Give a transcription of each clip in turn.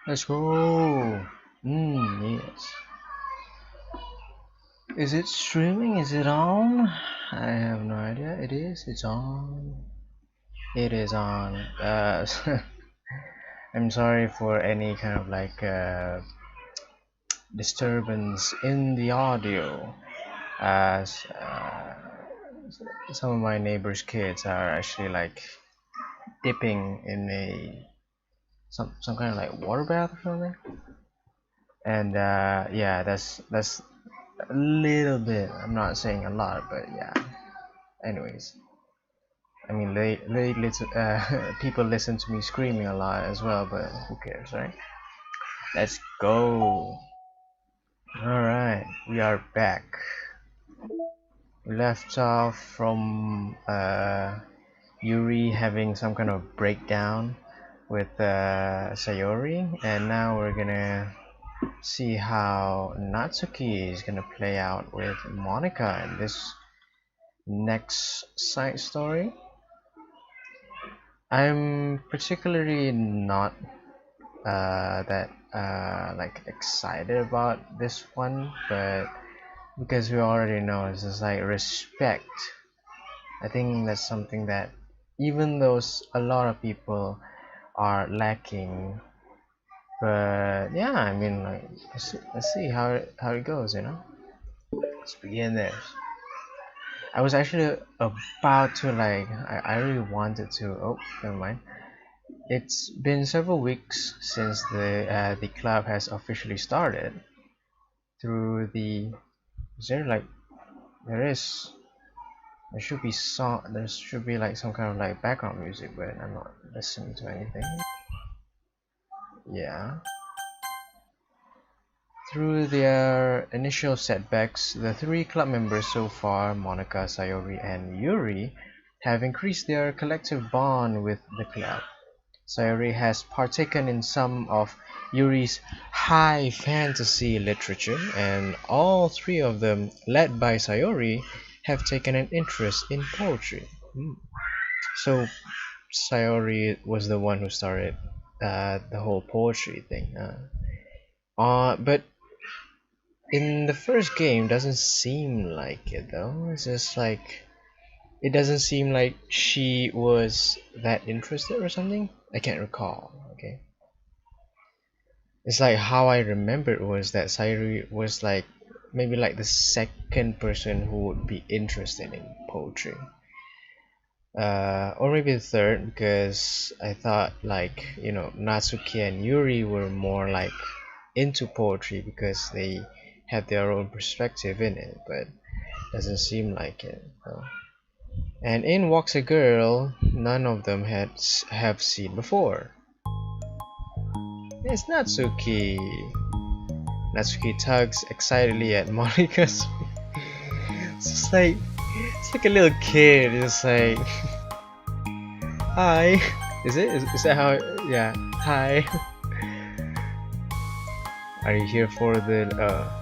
Let's go. Yes. Is it streaming? Is it on? I have no idea. It is. It's on. It is on. I'm sorry for any kind of disturbance in the audio, as some of my neighbors' kids are actually like dipping in some kind of like water bath or something, and yeah, that's a little bit. I'm not saying a lot, but yeah. Anyways, I mean, people listen to me screaming a lot as well, but who cares, right? Let's go. All right, we are back. We left off from Yuri having some kind of breakdown with Sayori, and now we're gonna see how Natsuki is gonna play out with Monica in this next side story. I'm particularly not that like excited about this one, but because we already know it's just like respect. I think that's something that even though a lot of people are lacking, but yeah, I mean, like let's see how it goes, you know. Let's begin there. I was actually about to I really wanted to. Oh, never mind. It's been several weeks since the club has officially started. Through the is there like there is there should be there should be like some kind of like background music, but I'm not listening to anything. Yeah. Through their initial setbacks, the three club members so far, Monica, Sayori, and Yuri, have increased their collective bond with the club. Sayori has partaken in some of Yuri's high fantasy literature, and all three of them, led by Sayori, have taken an interest in poetry. So Sayori was the one who started the whole poetry thing. But in the first game, doesn't seem like it though. It's just like it doesn't seem like she was that interested or something. I can't recall. Okay. It's like how I remember it was that Sayuri was like maybe like the second person who would be interested in poetry. Or maybe the third, because I thought like, you know, Natsuki and Yuri were more like into poetry because they had their own perspective in it, but doesn't seem like it though. And in walks a girl none of them have seen before. It's Natsuki. Natsuki tugs excitedly at Monika's. It's like a little kid. It's like, hi. Is that how? Yeah. Hi. Are you here for the?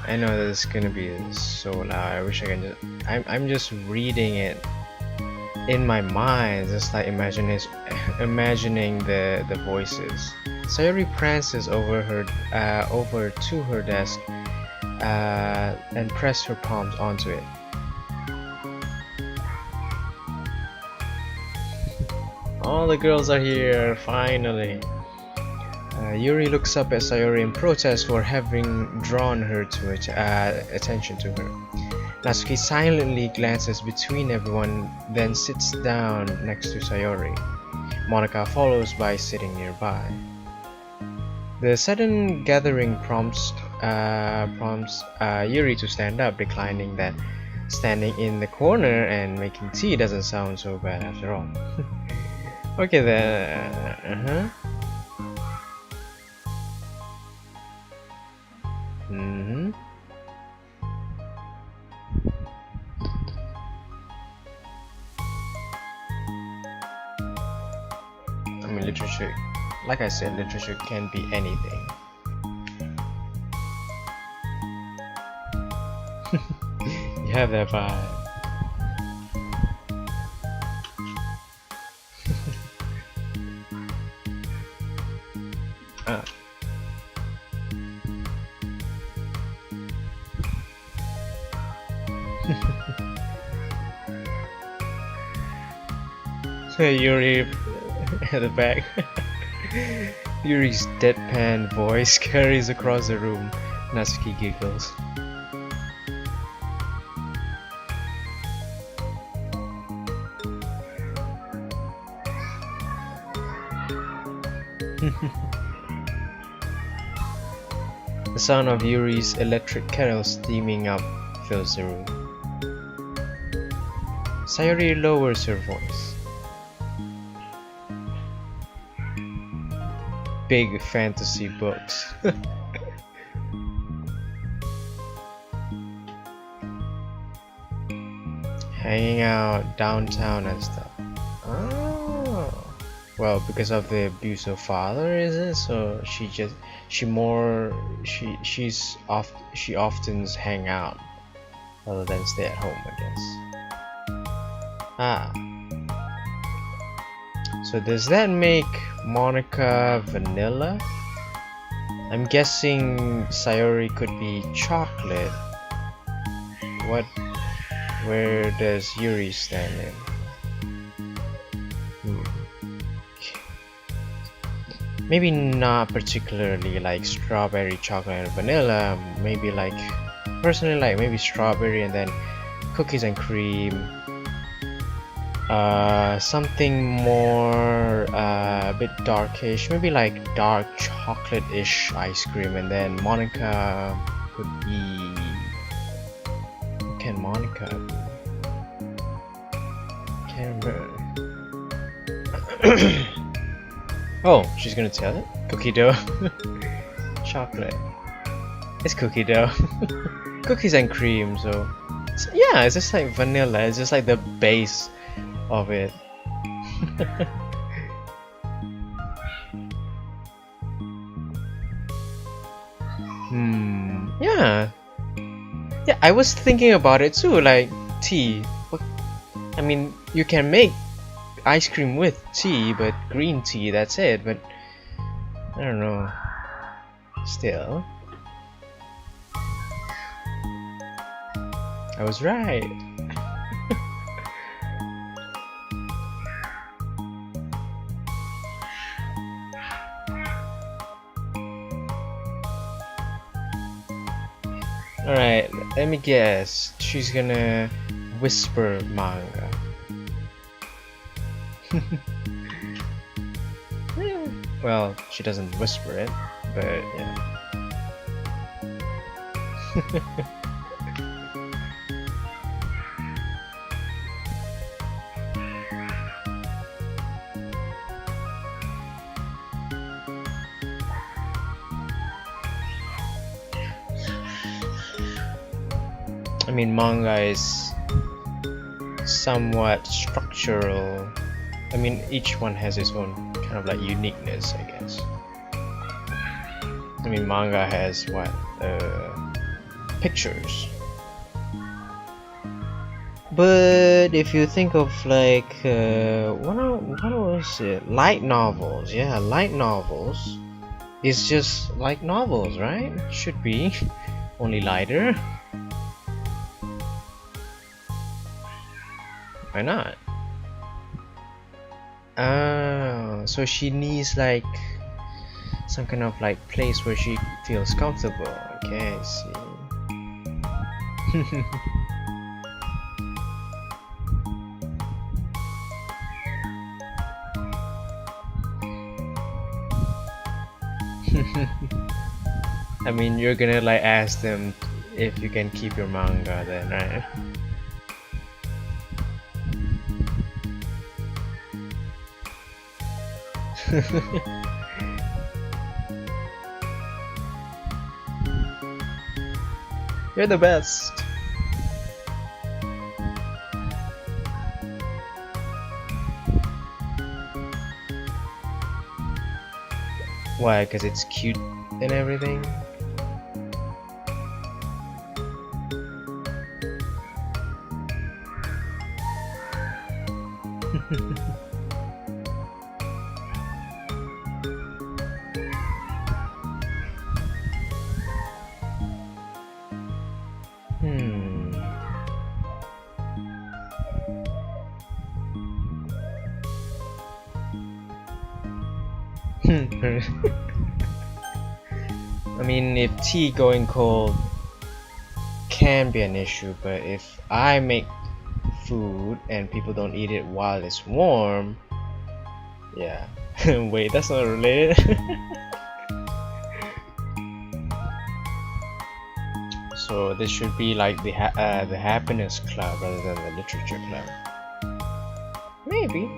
I know that it's gonna be so loud. I wish I can just. I'm just reading it in my mind, just like imagining the voices. Sayori prances over to her desk and press her palms onto it. All the girls are here, finally. Yuri looks up at Sayori in protest for having drawn her to attention to her. Natsuki silently glances between everyone, then sits down next to Sayori. Monica follows by sitting nearby. The sudden gathering prompts Yuri to stand up, declining that standing in the corner and making tea doesn't sound so bad after all. Okay then. I mean, literature, like I said, literature can be anything. You have that vibe. Ah. Yuri at the back. Yuri's deadpan voice carries across the room. Natsuki giggles. The sound of Yuri's electric kettle steaming up fills the room. Sayori lowers her voice. Big fantasy books. Hanging out downtown and stuff. Oh. Well, because of the abuse of father, is it? So she often hang out rather than stay at home, I guess. Ah. So does that make Monica vanilla? I'm guessing Sayori could be chocolate. Where does Yuri stand in? Maybe not particularly like strawberry, chocolate, and vanilla. Maybe like, personally like maybe strawberry and then cookies and cream. Something more a bit darkish, maybe like dark chocolate-ish ice cream, and then Monica could be. What can Monica be? Can't remember. Oh, she's gonna tell it? Cookie dough. Chocolate. It's cookie dough. Cookies and cream, so yeah, it's just like vanilla. It's just like the base of it. Yeah. Yeah, I was thinking about it too, like tea. I mean, you can make ice cream with tea, but green tea, that's it. But I don't know. Still, I was right. Alright, let me guess. She's gonna whisper manga. Well, she doesn't whisper it, but yeah. I mean, manga is somewhat structural. I mean, each one has its own kind of like uniqueness, I guess. I mean, manga has what? Pictures. But if you think of like, what was it? Light novels. Yeah, light novels. It's just like novels, right? Should be. Only lighter. Why not? Oh, so she needs like some kind of like place where she feels comfortable. Okay, I see. I mean, you're gonna like ask them if you can keep your manga then, right? You're the best. Why? Because it's cute and everything? I mean, if tea going cold can be an issue, but if I make food and people don't eat it while it's warm, yeah. Wait, that's not related. So this should be like the happiness club rather than the literature club. Maybe.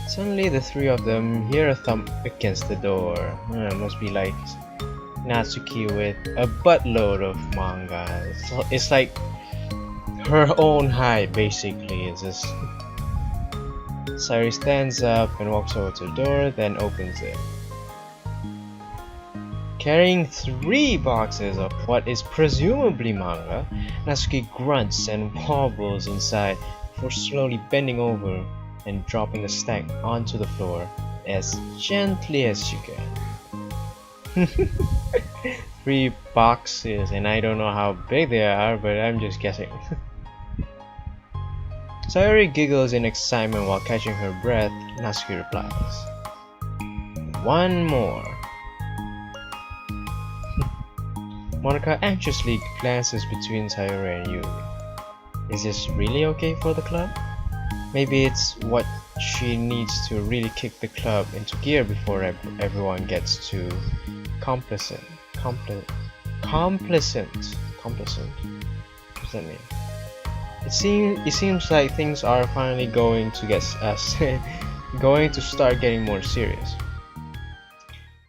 Suddenly the three of them hear a thump against the door. Must be like Natsuki with a buttload of manga. It's like her own height basically. It's just Sayori stands up and walks over to the door, then opens it. Carrying 3 boxes of what is presumably manga, Natsuki grunts and wobbles inside before slowly bending over and dropping the stack onto the floor as gently as she can. 3 boxes, and I don't know how big they are, but I'm just guessing. Sayori giggles in excitement while catching her breath. Natsuki replies, "One more." Monica anxiously glances between Sayori and Yuri. Is this really okay for the club? Maybe it's what she needs to really kick the club into gear before everyone gets too complacent. Complacent. What does that mean? It seems like things are finally going to get going to start getting more serious.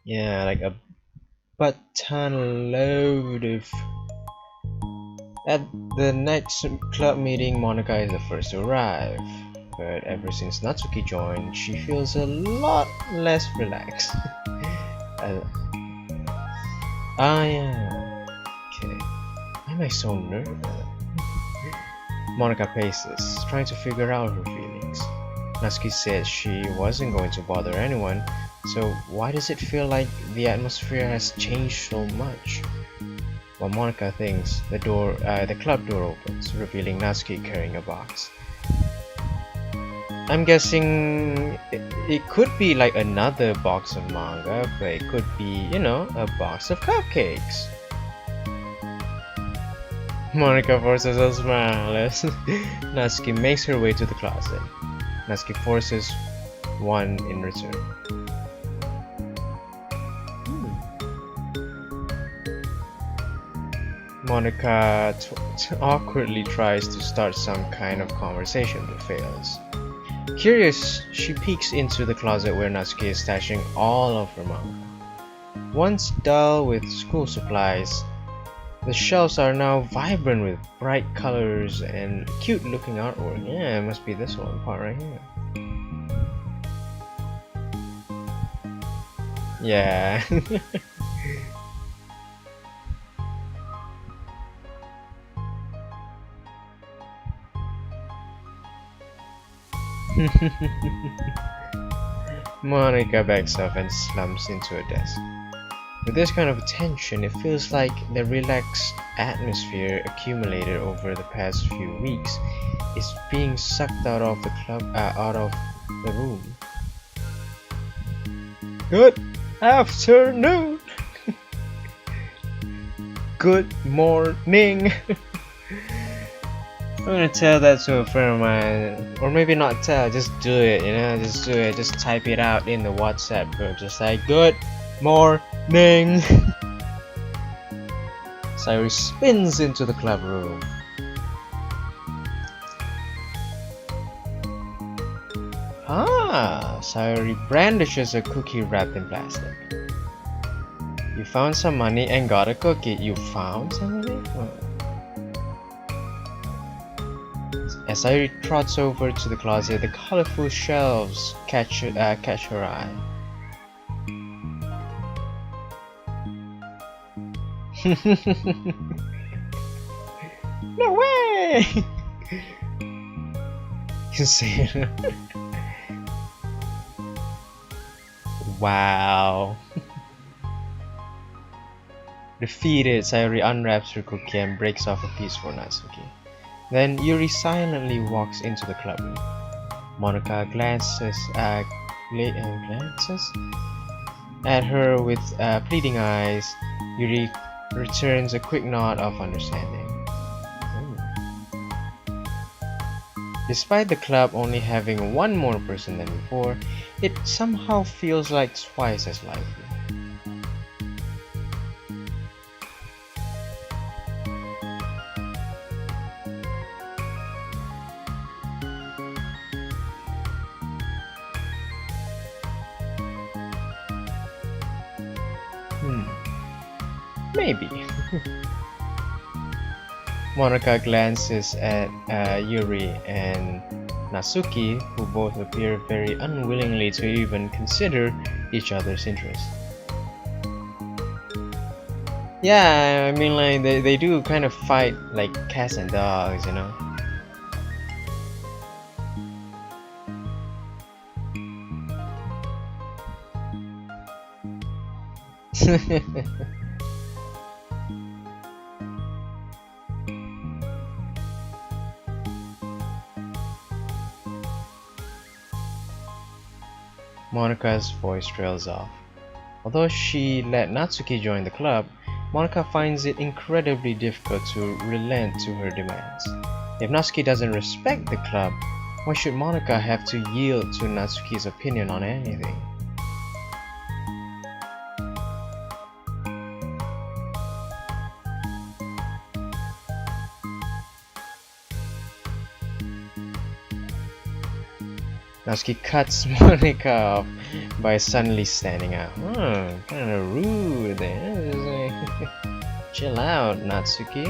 Yeah, like a butt-ton load of. At the next club meeting, Monica is the first to arrive. But ever since Natsuki joined, she feels a lot less relaxed. Yeah. Okay. Why am I so nervous? Monica paces, trying to figure out her feelings. Natsuki said she wasn't going to bother anyone, so why does it feel like the atmosphere has changed so much? While Monica thinks, the club door opens, revealing Natsuki carrying a box. I'm guessing it could be like another box of manga, but it could be, a box of cupcakes. Monica forces a smile as Natsuki makes her way to the closet. Natsuki forces one in return. Monica awkwardly tries to start some kind of conversation but fails. Curious, she peeks into the closet where Natsuki is stashing all of her manga. Once dull with school supplies, the shelves are now vibrant with bright colors and cute looking artwork. Yeah, it must be this one part right here. Yeah. Monica backs up and slumps into a desk. With this kind of attention, it feels like the relaxed atmosphere accumulated over the past few weeks is being sucked out of the room. Good afternoon. Good morning. I'm gonna tell that to a friend of mine, or maybe not tell, just do it, just do it, just type it out in the WhatsApp group, just like, good morning. Sayori spins into the club room. Sayori brandishes a cookie wrapped in plastic. You found some money and got a cookie. You found some money? As Sayori trots over to the closet, the colorful shelves catch her eye. No way! Insane. Wow. Defeated, Sayori unwraps her cookie and breaks off a piece for Natsuki. Then Yuri silently walks into the club room. Monica glances at her with pleading eyes. Yuri returns a quick nod of understanding. Despite the club only having one more person than before, it somehow feels like twice as lively. Maybe. Monica glances at Yuri and Natsuki, who both appear very unwillingly to even consider each other's interests. Yeah, I mean, like, they do kind of fight like cats and dogs, you know? Monika's voice trails off. Although she let Natsuki join the club, Monika finds it incredibly difficult to relent to her demands. If Natsuki doesn't respect the club, why should Monika have to yield to Natsuki's opinion on anything? Natsuki cuts Monika off by suddenly standing up. Kinda rude there. Chill out, Natsuki.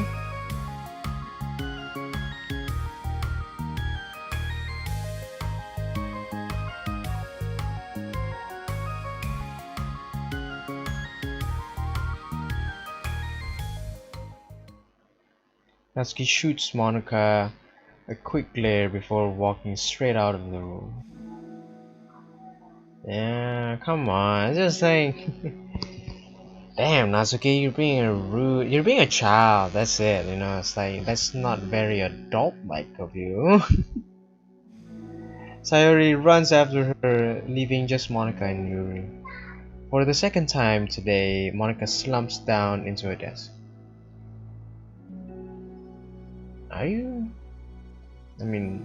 Natsuki shoots Monika a quick glare before walking straight out of the room. Yeah, come on, just like damn, Natsuki, you're being you're being a child, that's it, you know, it's like, that's not very adult-like of you. Sayori runs after her, leaving just Monika and Yuri. For the second time today, Monika slumps down into her desk. Are you? I mean...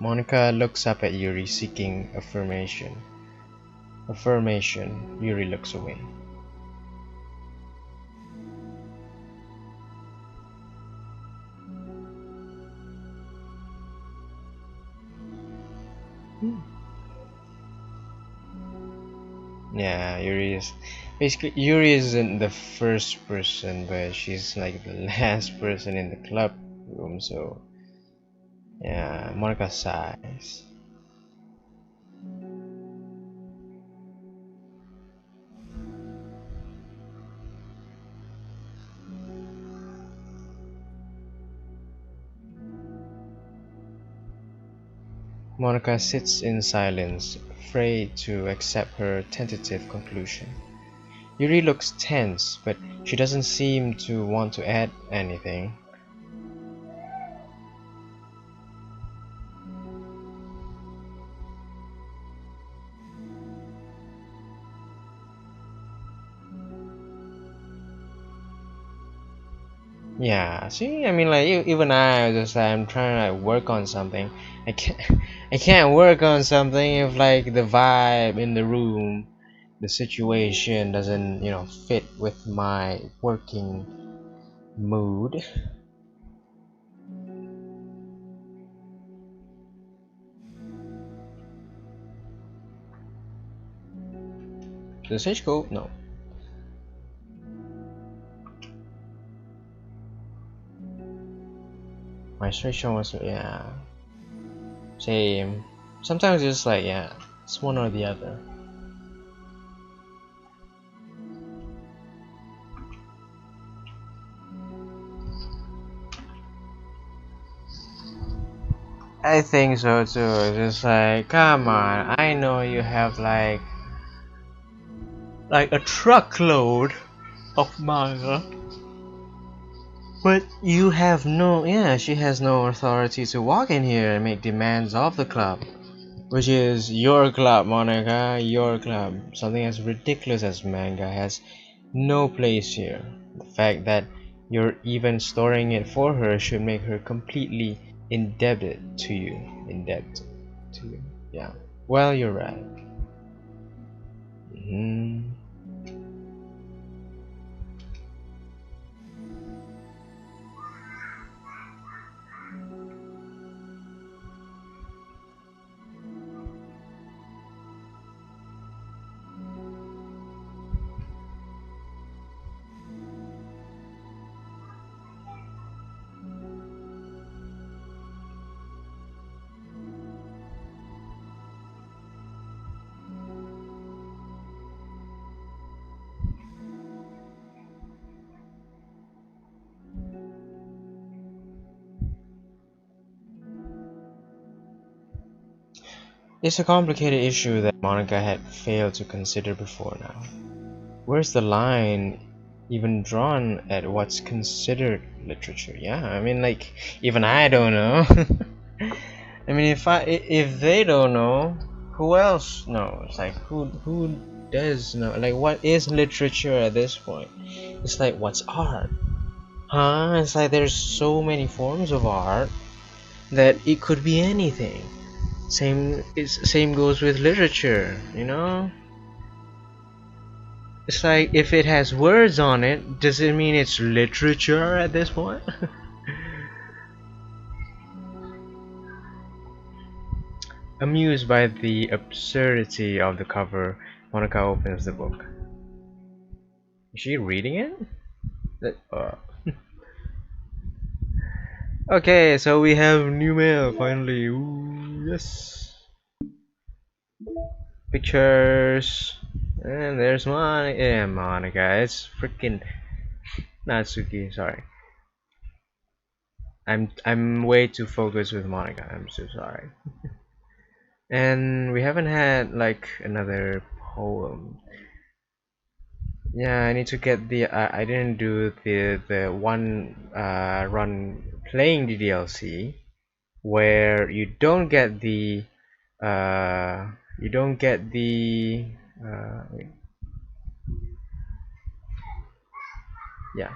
Monika looks up at Yuri, seeking affirmation. Yuri looks away. Yeah, Yuri isn't the first person, but she's like the last person in the club room, so yeah, Monica sighs. Monica sits in silence, afraid to accept her tentative conclusion. Yuri looks tense, but she doesn't seem to want to add anything. Yeah, see, I mean, like, even I just like, I'm trying to like, work on something. I can't, I can't work on something if like the vibe in the room, the situation doesn't, you know, fit with my working mood. The stage go? No. My situation was, yeah, same. Sometimes it's like, yeah, it's one or the other. I think so too. It's just like, come on, I know you have like a truckload of manga, but you have no, yeah, she has no authority to walk in here and make demands of the club, which is your club, Monica, your club. Something as ridiculous as manga has no place here. The fact that you're even storing it for her should make her completely indebted to you. Indebted to you. Yeah. Well, you're right. Mhm. It's a complicated issue that Monica had failed to consider before now. Where's the line even drawn at what's considered literature? Yeah, I mean, like, even I don't know. I mean, if they don't know, who else knows? Like, who does know? Like, what is literature at this point? It's like, what's art? Huh? It's like there's so many forms of art that it could be anything. Same goes with literature, you know? It's like if it has words on it, does it mean it's literature at this point? Amused by the absurdity of the cover, Monica opens the book. Is she reading it? Okay, so we have new mail finally. Ooh, yes. Pictures. And there's Monica. Yeah, Monica. It's freaking Natsuki. Sorry. I'm way too focused with Monica. I'm so sorry. And we haven't had like another poem. Yeah, I need to get the. I didn't do the one run playing the DLC where you don't get the wait, yeah,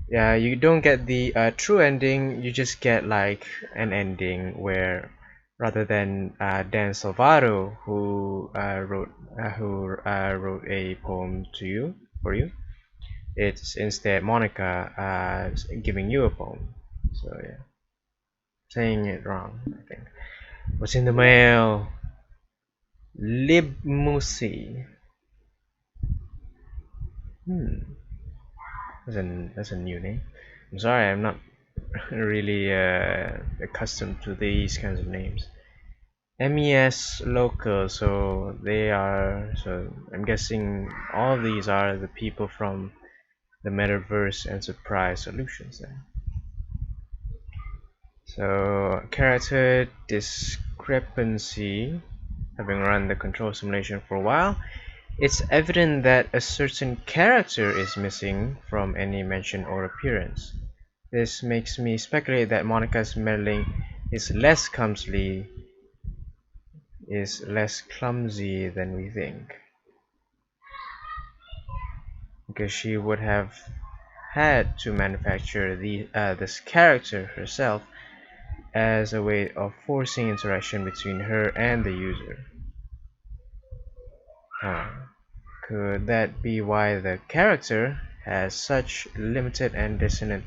yeah, you don't get the true ending. You just get like an ending where rather than Dan Salvato who wrote a poem to you for you, it's instead Monica giving you a poem. So yeah, saying it wrong, I think. What's in the mail? Libmusi. Hmm, that's a new name. I'm sorry, I'm not really accustomed to these kinds of names. MES local, so they are. So I'm guessing all of these are the people from the Metaverse Enterprise Solutions. Then. So character discrepancy. Having run the control simulation for a while, it's evident that a certain character is missing from any mention or appearance. This makes me speculate that Monica's meddling is less clumsy than we think, because she would have had to manufacture this character herself as a way of forcing interaction between her and the user. Huh. Could that be why the character has such limited and dissonant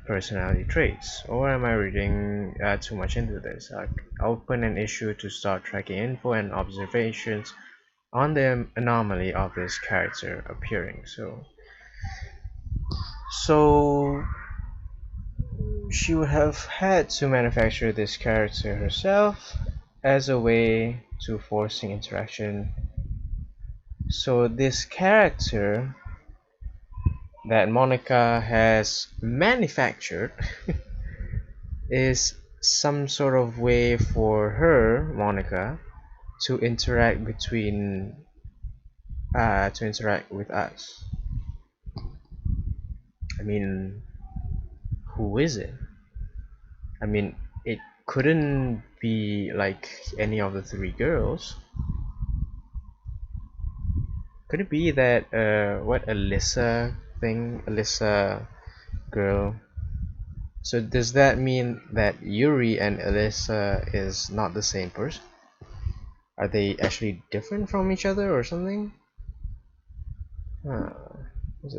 personality traits? Or am I reading too much into this? I'll open an issue to start tracking info and observations on the anomaly of this character appearing. So she would have had to manufacture this character herself as a way to forcing interaction. So this character that Monica has manufactured is some sort of way for her, Monica, to interact with us. I mean, who is it? I mean, it couldn't be like any of the three girls. Could it be that what Alyssa girl? So does that mean that Yuri and Alyssa is not the same person? Are they actually different from each other or something? Huh. That's,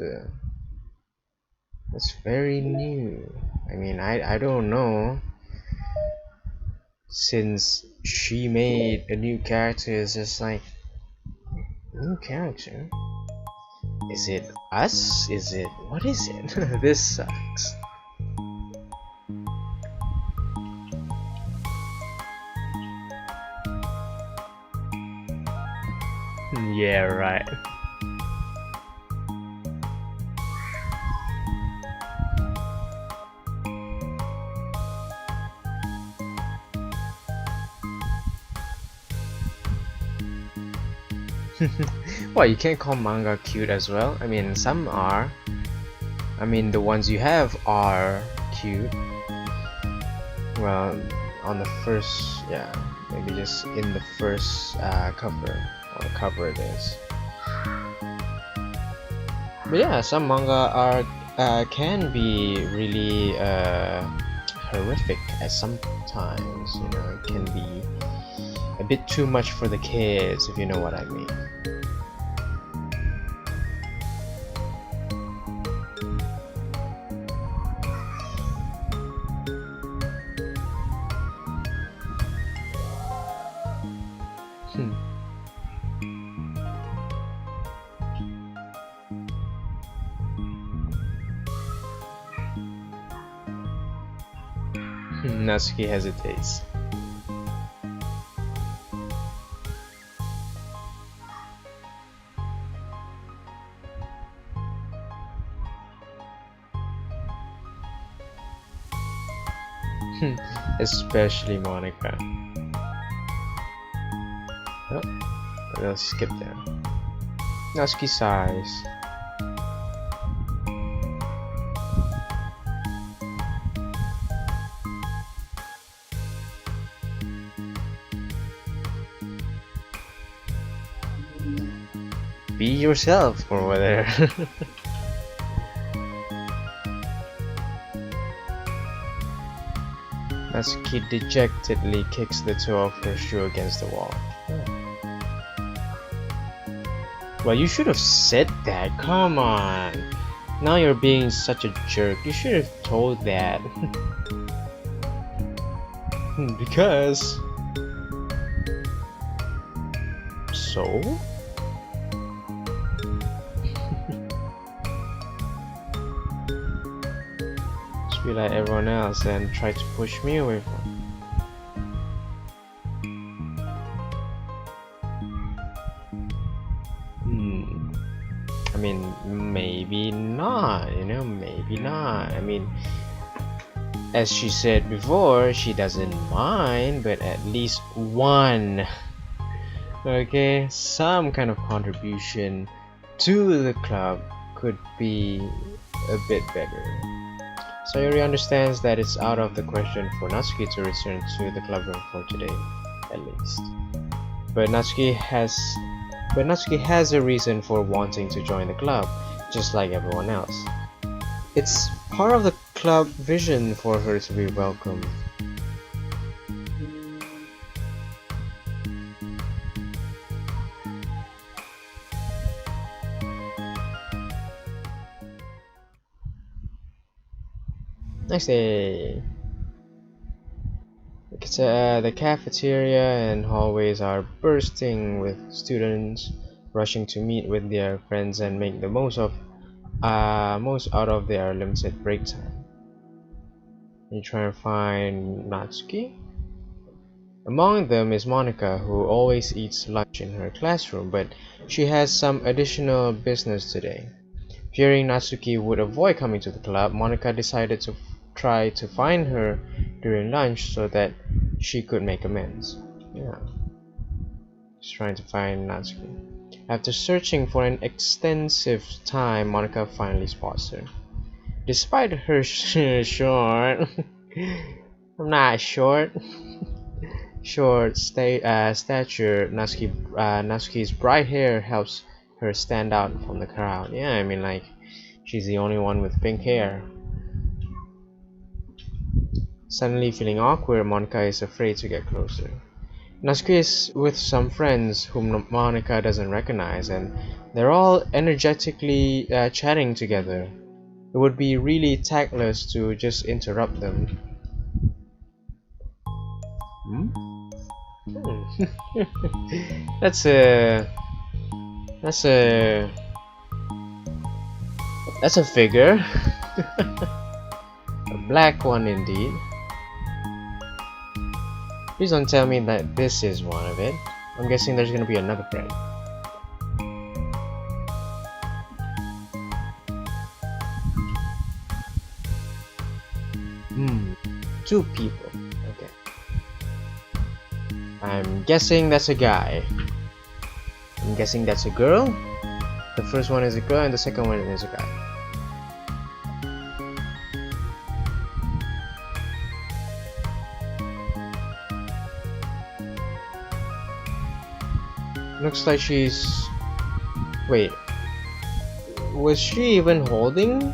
that's very new. I mean, I don't know. Since she made a new character, it's just like, new character? Is it us? Is it, what is it? This sucks. Yeah, right. Well, you can't call manga cute as well. I mean, some are. I mean, the ones you have are cute. Well, on the first, yeah, maybe just in the first cover, or cover it is. But yeah, some manga are can be really horrific at sometimes. You know, it can be a bit too much for the kids, if you know what I mean. Natsuki hesitates. Especially Monica. Oh, let's skip there. Natsuki sighs. Be yourself or whatever. Natsuki dejectedly kicks the toe of her shoe against the wall. Well, you should have said that. Come on. Now you're being such a jerk. You should have told that. Because... So? Just be like everyone else and try to push me away from. I mean, maybe not, you know, maybe not. I mean, as she said before, she doesn't mind, but at least one, okay, some kind of contribution to the club could be a bit better. Sayori understands that it's out of the question for Natsuki to return to the club room for today, at least. But Natsuki has a reason for wanting to join the club, just like everyone else. It's part of the club vision for her to be welcomed. Next day. The cafeteria and hallways are bursting with students rushing to meet with their friends and make the most out of their limited break time. You try and find Natsuki. Among them is Monica, who always eats lunch in her classroom, but she has some additional business today. Fearing Natsuki would avoid coming to the club, Monica decided to try to find her during lunch so that she could make amends. Yeah, she's trying to find Natsuki. After searching for an extensive time, Monica finally spots her. Despite her short, I'm not short, stature, Natsuki's bright hair helps her stand out from the crowd. Yeah, I mean, like, she's the only one with pink hair. Suddenly feeling awkward, Monica is afraid to get closer. Natsuki is with some friends whom Monica doesn't recognize, and they're all energetically chatting together. It would be really tactless to just interrupt them. Hmm? that's a that's a that's a figure. A black one indeed. Please don't tell me that this is one of it. I'm guessing there's gonna be another friend. Two people. Okay. I'm guessing that's a guy. I'm guessing that's a girl. The first one is a girl and the second one is a guy. Looks like she's... Wait. Was she even holding?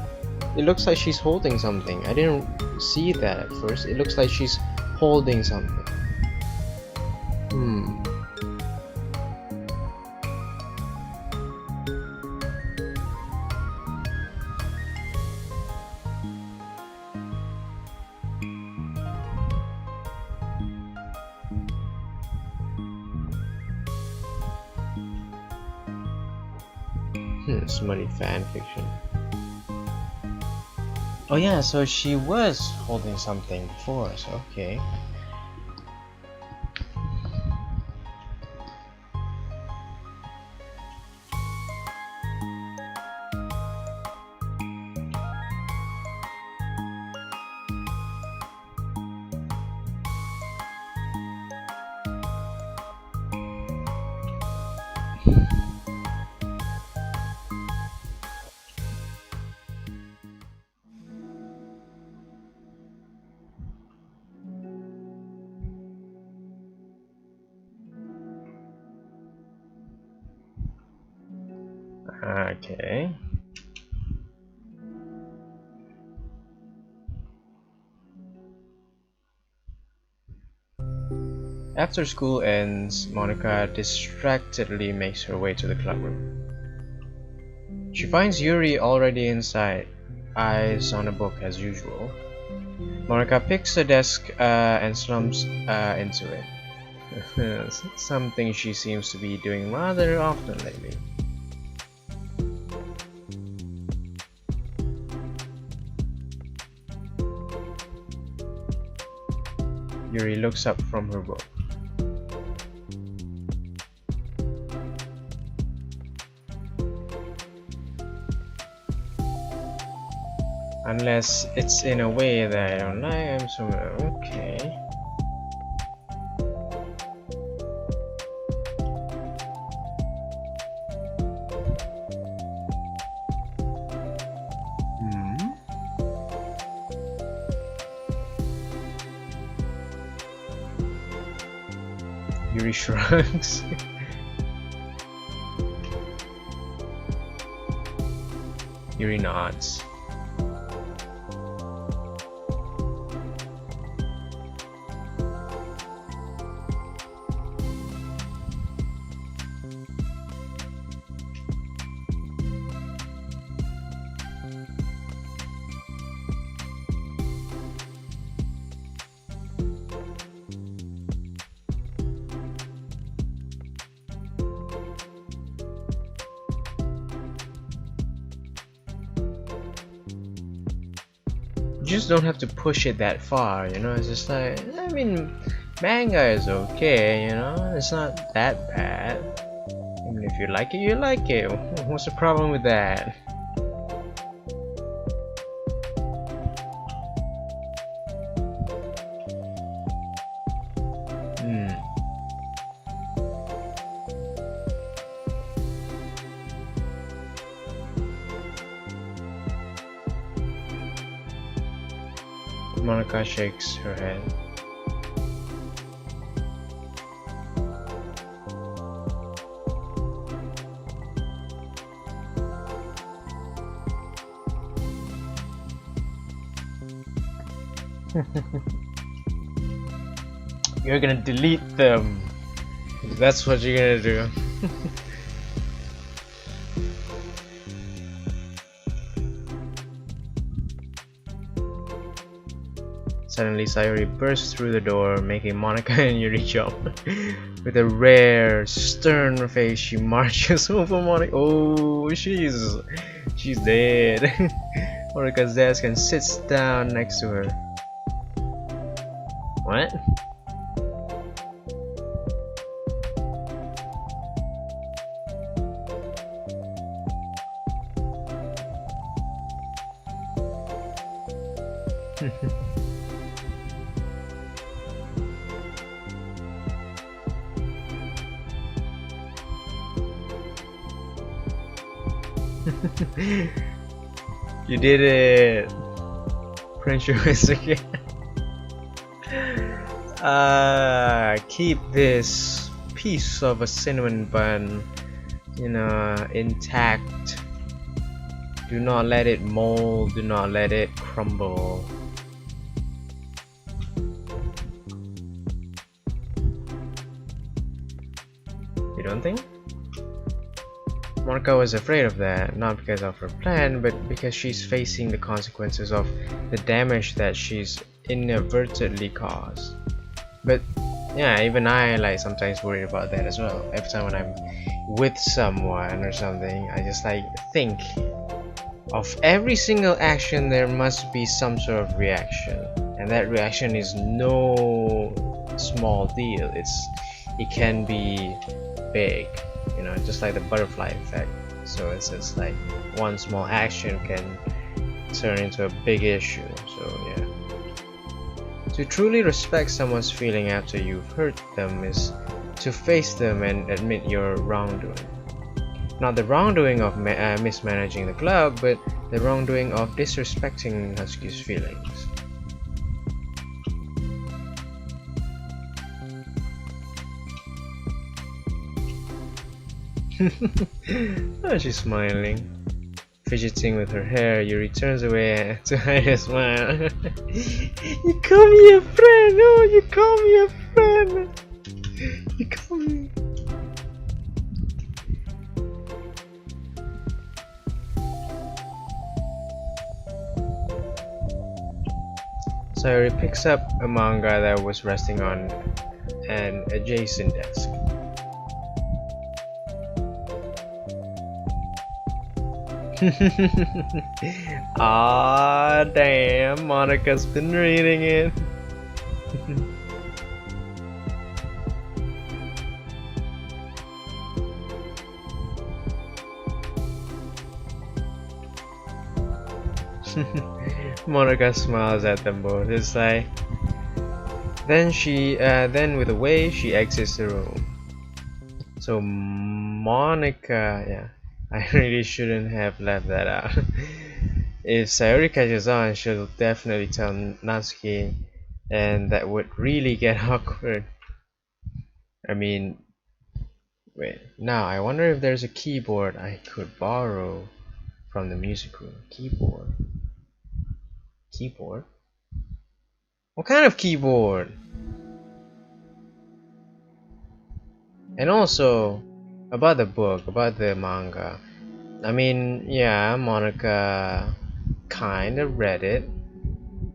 It looks like she's holding something. I didn't see that at first. It looks like she's holding something. Smutty fan fiction. Oh yeah, so she was holding something before, so okay. Okay. After school ends, Monica distractedly makes her way to the clubroom. She finds Yuri already inside, eyes on a book as usual. Monica picks a desk and slumps into it. Something she seems to be doing rather often lately. Yuri looks up from her book. Unless it's in a way that I don't like, I'm so okay. Yuri shrugs. Yuri nods. You just don't have to push it that far, you know. It's just like, I mean, manga is okay, you know. It's not that bad. I mean, if you like it, you like it. What's the problem with that? Monica shakes her head. You're gonna delete them. That's what you're gonna do. Suddenly, Sayori bursts through the door, making Monica and Yuri jump. With a rare, stern face, she marches over Monica. Oh, she's dead. Monica's desk and sits down next to her. What? You did it! Prince Yours again. Keep this piece of a cinnamon bun, intact. Do not let it mold, do not let it crumble. You don't think? Monica was afraid of that, not because of her plan, but because she's facing the consequences of the damage that she's inadvertently caused. But yeah, even I sometimes worry about that as well. Every time when I'm with someone or something, I just think of every single action there must be some sort of reaction, and that reaction is no small deal. It can be big, just like the butterfly effect. So it's just like one small action can turn into a big issue. So yeah, to truly respect someone's feeling after you've hurt them is to face them and admit your wrongdoing. Not the wrongdoing of mismanaging the club, but the wrongdoing of disrespecting Husky's feelings. Oh, she's smiling. Fidgeting with her hair, Yuri turns away to hide a smile. You call me a friend! Oh, you call me a friend! You call me... Sayori picks up a manga that was resting on an adjacent desk. Ah, damn, Monica's been reading it. Monica smiles at them both. It's like, then with a wave she exits the room. So Monica, yeah, I really shouldn't have left that out. If Sayori catches on, she'll definitely tell Natsuki, and that would really get awkward. I mean, wait, now I wonder if there's a keyboard I could borrow from the music room. Keyboard? Keyboard? What kind of keyboard? And also, about the book, about the manga. I mean, yeah, Monica kinda read it.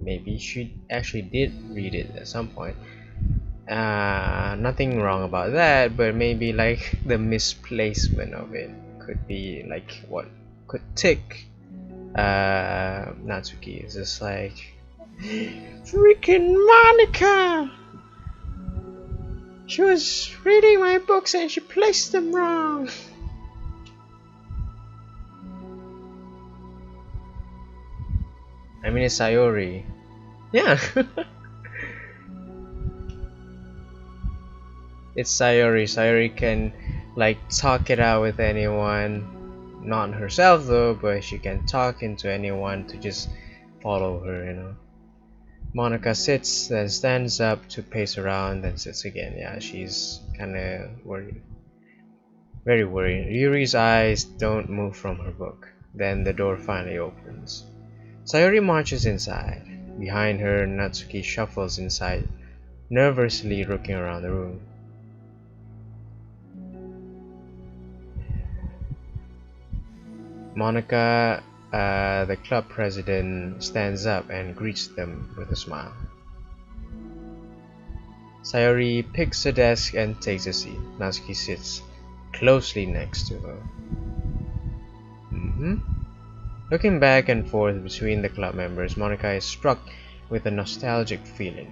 Maybe she actually did read it at some point. Nothing wrong about that, but maybe like the misplacement of it could be like what could tick Natsuki. It's just like, freaking Monica! She was reading my books and she placed them wrong. I mean, it's Sayori. Yeah. It's Sayori. Sayori can like talk it out with anyone. Not herself though, but she can talk into anyone to just follow her, Monica sits, then stands up to pace around, then sits again. Yeah, she's kinda worried. Very worried. Yuri's eyes don't move from her book. Then the door finally opens. Sayori marches inside. Behind her, Natsuki shuffles inside, nervously looking around the room. Monica, the club president, stands up and greets them with a smile. Sayori picks a desk and takes a seat. Natsuki sits closely next to her. Looking back and forth between the club members, Monica is struck with a nostalgic feeling.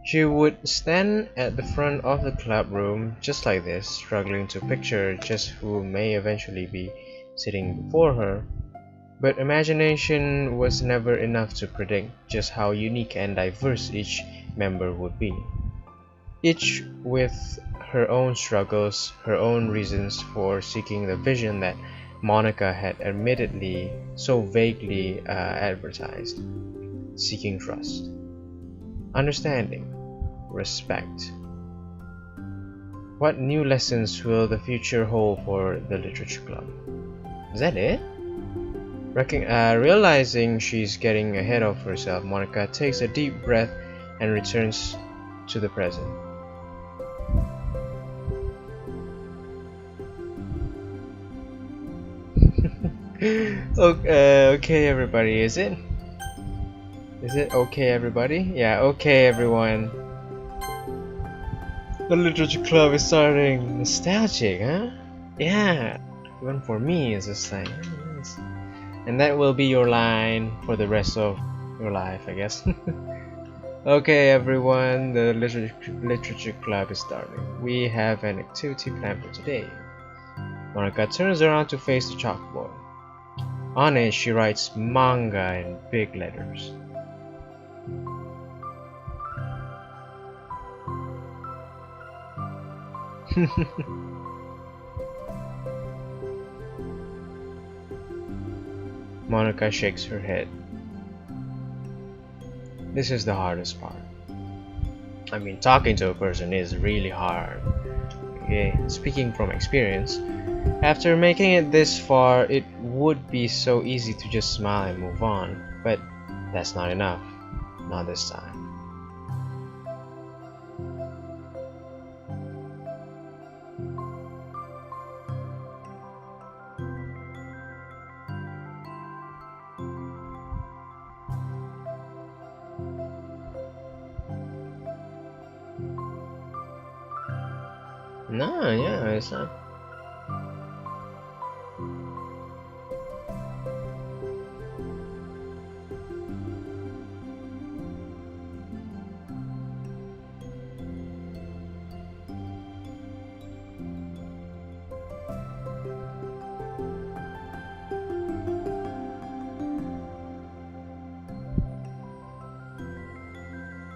She would stand at the front of the club room just like this, struggling to picture just who may eventually be sitting before her. But imagination was never enough to predict just how unique and diverse each member would be. Each with her own struggles, her own reasons for seeking the vision that Monica had admittedly so vaguely advertised. Seeking trust, understanding, respect. What new lessons will the future hold for the literature club? Is that it? Realizing she's getting ahead of herself, Monica takes a deep breath and returns to the present. Okay, everybody, is it? Is it okay, everybody? Yeah, okay, everyone. The literature club is starting. Nostalgic, huh? Yeah, even for me, it's just like, yes. And that will be your line for the rest of your life, I guess. Okay, everyone, the literature club is starting. We have an activity planned for today. Monica turns around to face the chalkboard. On it, she writes manga in big letters. Monica shakes her head. This is the hardest part. I mean, talking to a person is really hard. Okay, speaking from experience, after making it this far, it would be so easy to just smile and move on, but that's not enough. Not this time. No, yeah, it's not.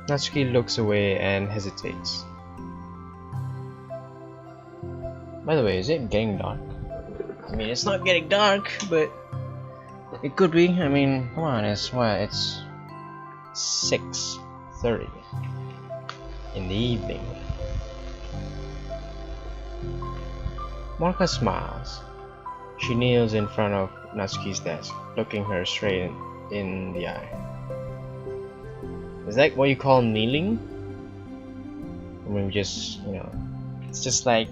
Natsuki looks away and hesitates. By the way, is it getting dark? I mean, it's not getting dark, but it could be. I mean, come on, it's what? It's 6:30 in the evening. Monica smiles. She kneels in front of Natsuki's desk, looking her straight in the eye. Is that what you call kneeling? I mean, just, you know, it's just like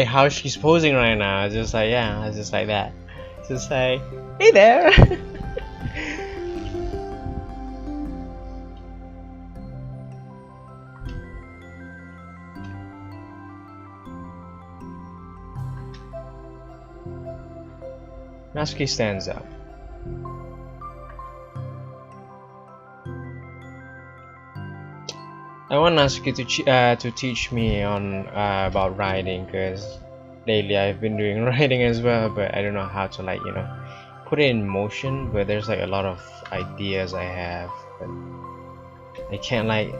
how she's posing right now. It's just like, yeah, it's just like that. It's just like, hey there. Natsuki stands up. I want Natsuki to teach me on about writing, because lately I've been doing writing as well, but I don't know how to, like, you know, put it in motion. But there's like a lot of ideas I have, but I can't, like,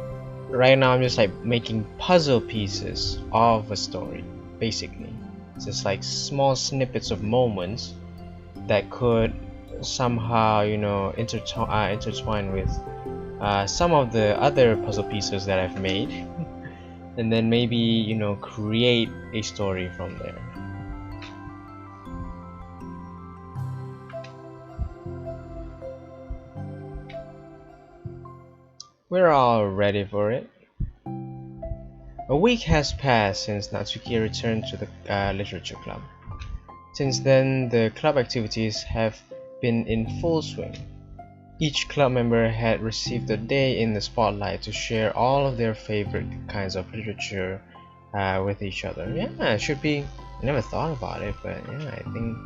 right now I'm just like making puzzle pieces of a story. Basically, it's just like small snippets of moments that could somehow, intertwine with some of the other puzzle pieces that I've made, and then maybe, create a story from there. We're all ready for it. A week has passed since Natsuki returned to the literature club. Since then, the club activities have been in full swing. Each club member had received a day in the spotlight to share all of their favorite kinds of literature with each other. Yeah, it should be. I never thought about it, but yeah, I think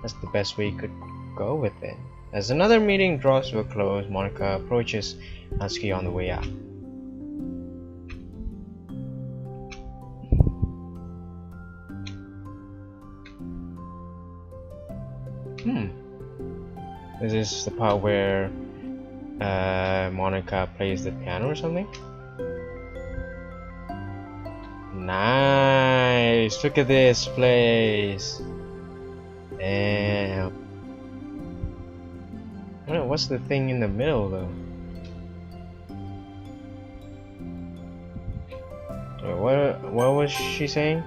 that's the best way you could go with it. As another meeting draws to a close, Monica approaches Natsuki on the way out. Is this the part where Monica plays the piano or something? Nice! Look at this place! Damn. What's the thing in the middle though? What was she saying?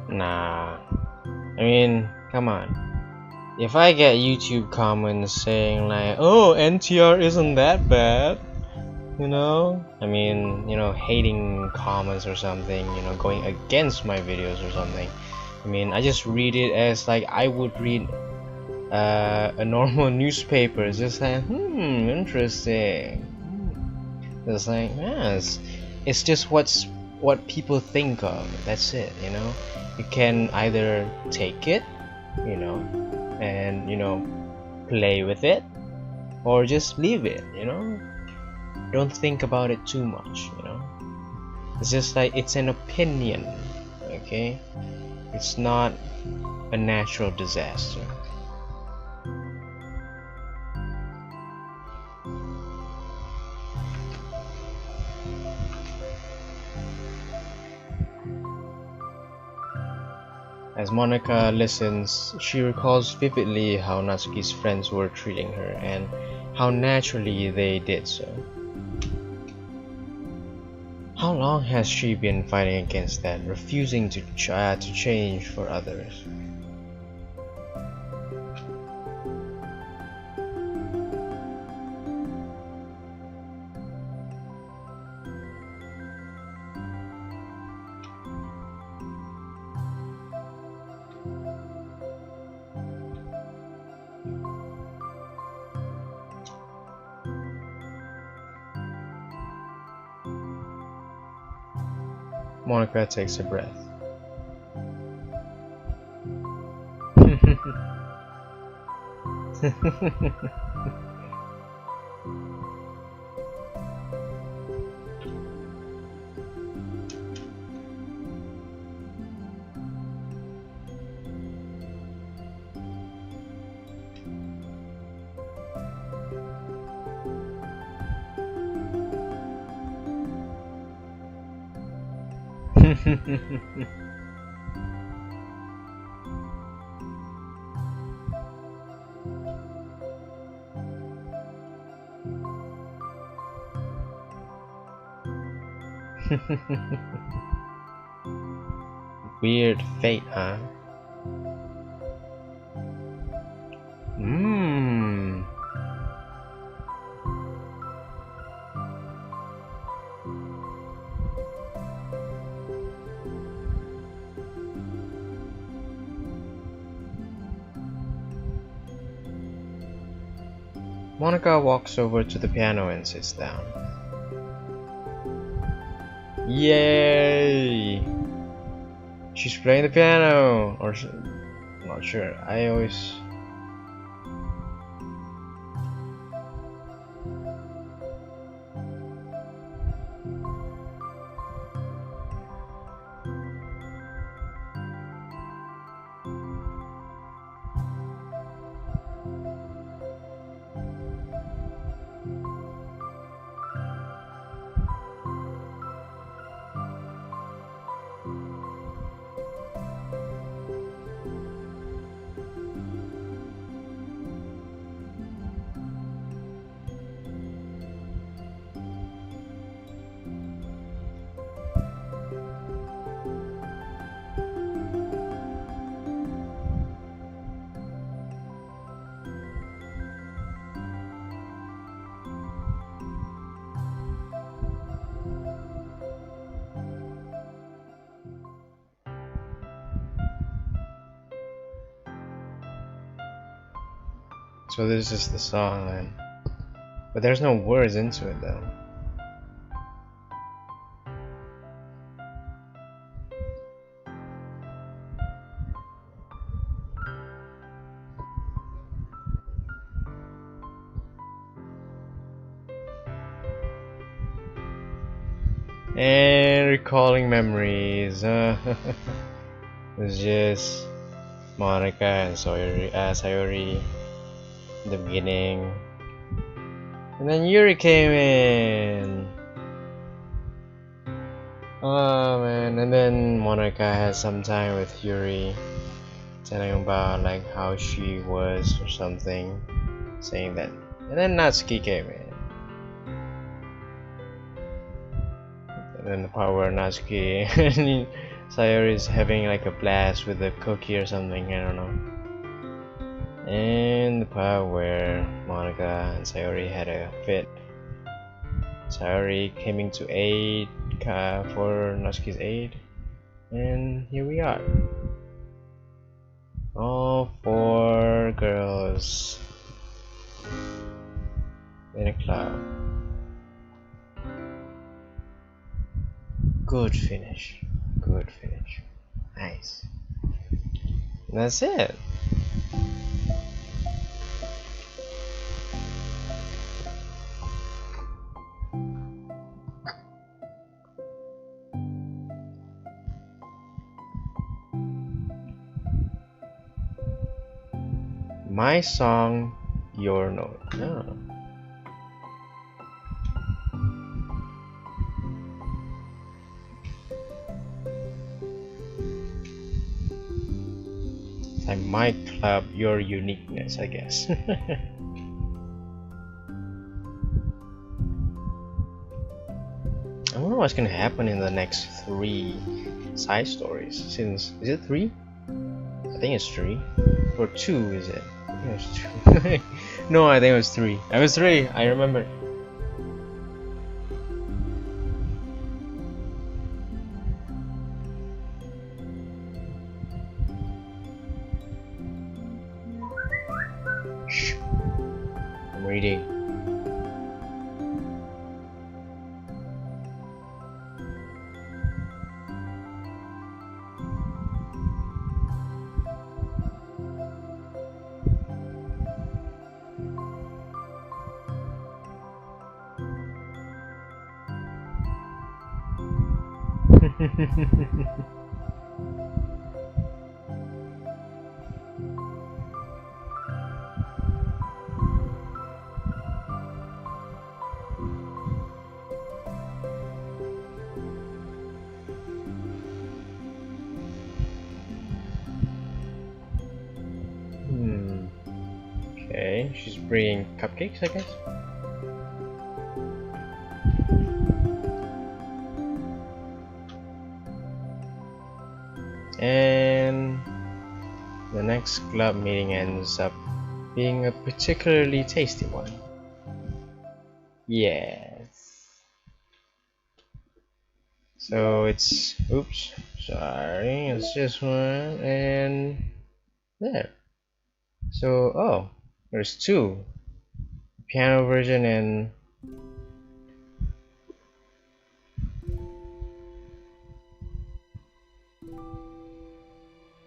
Nah, I mean, come on. If I get YouTube comments saying like, "Oh, NTR isn't that bad," I mean, hating comments or something, going against my videos or something. I mean, I just read it as like I would read a normal newspaper. It's just like, interesting. It's like, yeah, it's just what people think of. That's it, You can either take it, and play with it, or just leave it, Don't think about it too much, It's just like it's an opinion, okay? It's not a natural disaster. As Monica listens, she recalls vividly how Natsuki's friends were treating her and how naturally they did so. How long has she been fighting against that, refusing to change for others? Monica takes a breath. Weird fate, huh? Mmm. Monica walks over to the piano and sits down. Yay! She's playing the piano, or I'm not sure. I always. So this is the song then. But there's no words into it though. And recalling memories. It's just Monica and Sayori in the beginning. And then Yuri came in. Oh man, and then Monica had some time with Yuri, telling about like how she was or something, saying that. And then Natsuki came in. And then the part where Natsuki and Sayori is having like a blast with a cookie or something, I don't know. And the part where Monica and Sayori had a fit. Sayori coming to aid for Natsuki's aid, and here we are. All 4 girls in a club. Good finish. Good finish. Nice. And that's it. My song, your note. Oh. I might club your uniqueness, I guess. I wonder what's gonna happen in the next 3 side stories. Since is it 3? I think it's 3. Or 2 is it? I think it was 2. No, I think it was 3. It was 3. I remember. Shh. I'm reading. Okay, she's bringing cupcakes, I guess. And the next club meeting ends up being a particularly tasty one. Yes. So it's, oops, sorry, it's this one and there. So, oh, there's two, piano version and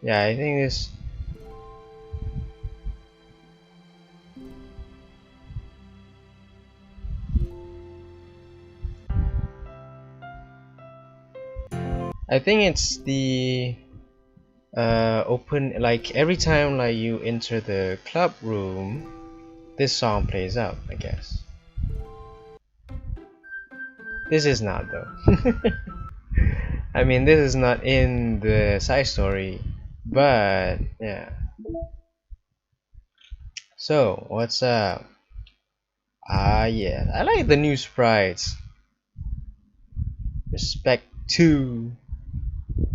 yeah, I think this. I think it's the open, like every time like you enter the club room, this song plays out, I guess. This is not though. I mean, this is not in the side story, but yeah. So what's up? Ah, yeah, I like the new sprites. Respect 2.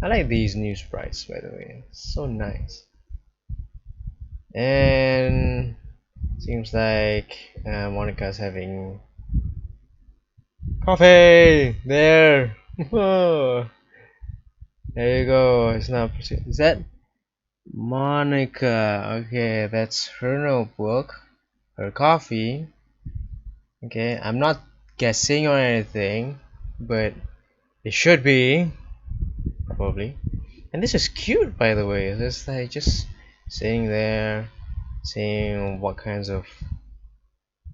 I like these new sprites, by the way. It's so nice. And seems like Monica's having coffee there. Oh, there you go. It's not. Is that Monica? Okay, that's her notebook, her coffee. Okay, I'm not guessing or anything, but it should be probably. And this is cute, by the way. It's like just sitting there, seeing what kinds of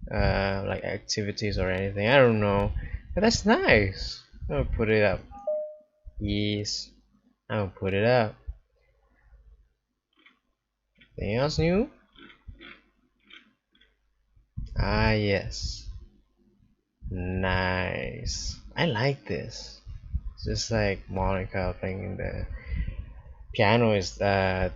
like activities or anything. I don't know, but that's nice. I'll put it up. Yes, I'll put it up. Anything else new? Ah, yes. Nice. I like this. It's just like Monica playing the piano is the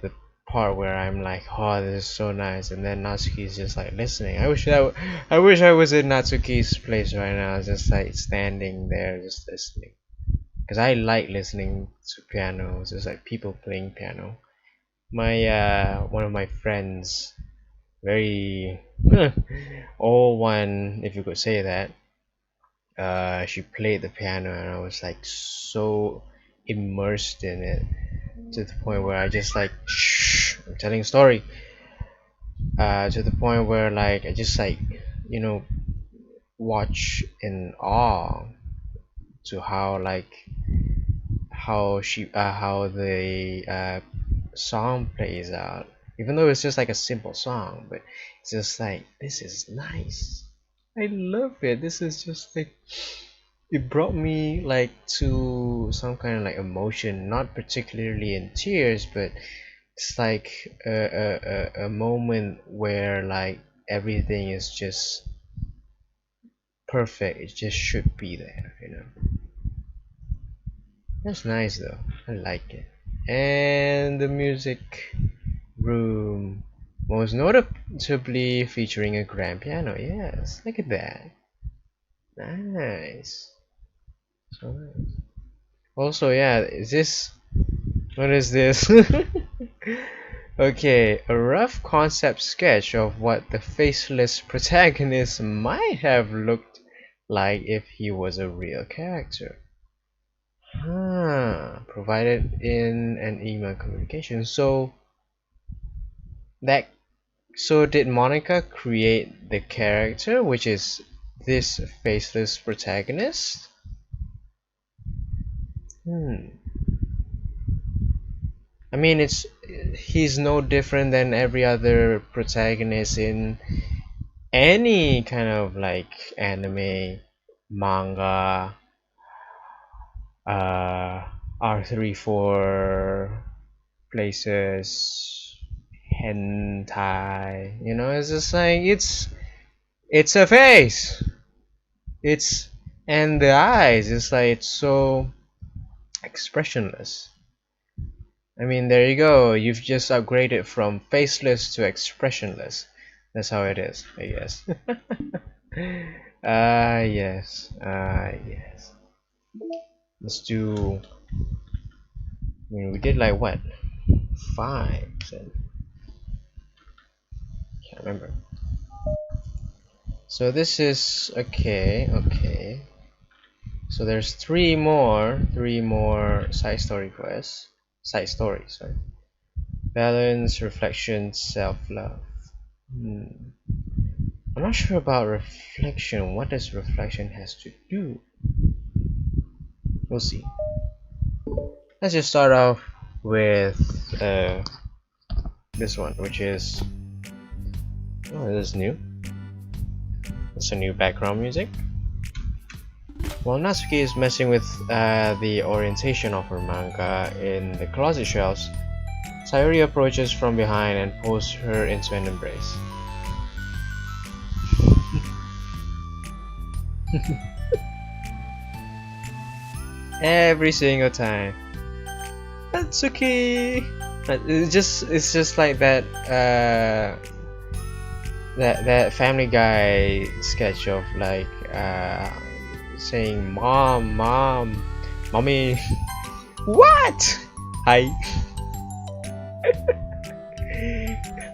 part where I'm like, oh, this is so nice, and then Natsuki's just like listening. I wish I was in Natsuki's place right now, just like standing there, just listening. Because I like listening to piano, just like people playing piano. My one of my friends, very old one, if you could say that. She played the piano, and I was like so immersed in it to the point where I just like shh, I'm telling a story. To the point where like I just like you know watch in awe to how like how the song plays out. Even though it's just like a simple song, but it's just like this is nice. I love it. This is just like it brought me like to some kind of like emotion, not particularly in tears, but it's like a moment where like everything is just perfect. It just should be there, you know. That's nice though. I like it. And the music room, most notably featuring a grand piano. Yes, look at that. Nice. So nice. Also, yeah, is this what is this? Okay, a rough concept sketch of what the faceless protagonist might have looked like if he was a real character. Provided in an email communication. That so did Monica create the character, which is this faceless protagonist? Hmm. I mean, he's no different than every other protagonist in any kind of like anime, manga, uh, R34 places, hentai. You know, it's just like it's a face. It's and the eyes. It's like it's so expressionless. I mean, there you go. You've just upgraded from faceless to expressionless. That's how it is, I guess. Yes. Yes. Let's do. I mean, we did like what? 5. Can't remember. So this is okay. So there's three more side story quests. Side stories, right? Balance, reflection, self-love. I'm not sure about reflection. What does reflection has to do? We'll see. Let's just start off with this one, which is this is new. It's a new background music. While Natsuki is messing with the orientation of her manga in the closet shelves, Sayori approaches from behind and pulls her into an embrace. Every single time. Natsuki! It's just like that that Family Guy sketch of like saying mom, mommy. What? Hi.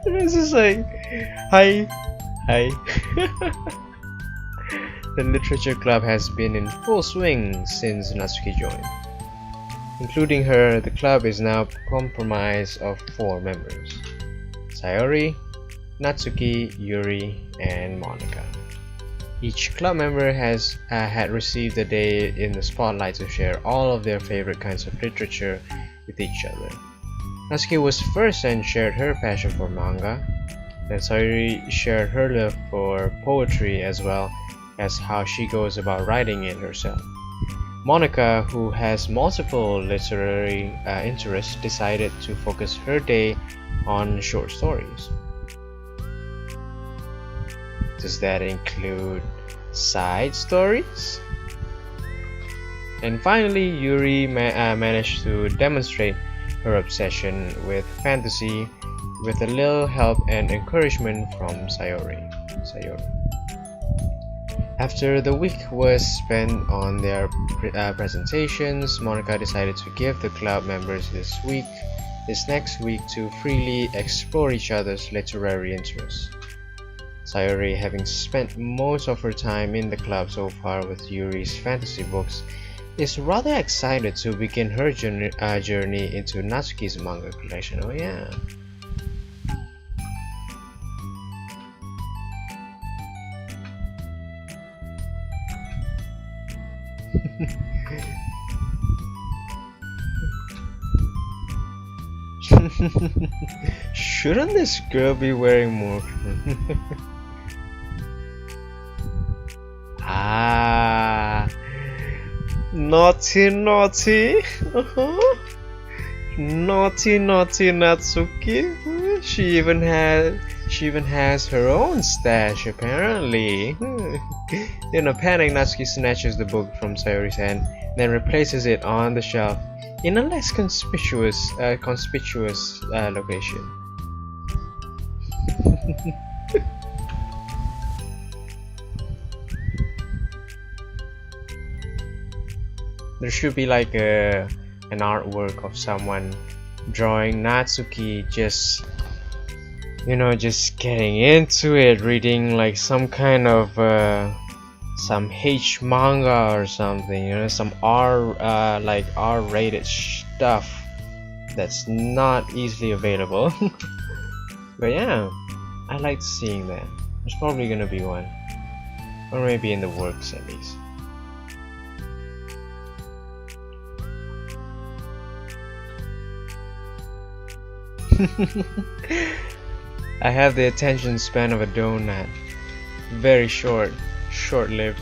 It's just like hi. The literature club has been in full swing since Natsuki joined. Including her, the club is now comprised of 4 members: Sayori, Natsuki, Yuri, and Monica. Each club member has had received a day in the spotlight to share all of their favorite kinds of literature with each other. Natsuki was first and shared her passion for manga. Then Sayori shared her love for poetry as well as how she goes about writing it herself. Monica, who has multiple literary interests, decided to focus her day on short stories. Does that include side stories? And finally, Yuri managed to demonstrate her obsession with fantasy with a little help and encouragement from Sayori. After the week was spent on their presentations, Monica decided to give the club members this next week to freely explore each other's literary interests. Sayori, having spent most of her time in the club so far with Yuri's fantasy books, is rather excited to begin her journey into Natsuki's manga collection. Oh yeah. Shouldn't this girl be wearing more? Naughty naughty Natsuki. She even has her own stash apparently. In a panic, Natsuki snatches the book from Sayori's hand, then replaces it on the shelf in a less conspicuous location. There should be like an artwork of someone drawing Natsuki just getting into it, reading like some kind of some H manga or something, some R-rated stuff that's not easily available. But yeah, I liked seeing that. There's probably gonna be one, or maybe in the works at least. I have the attention span of a donut. Very short-lived.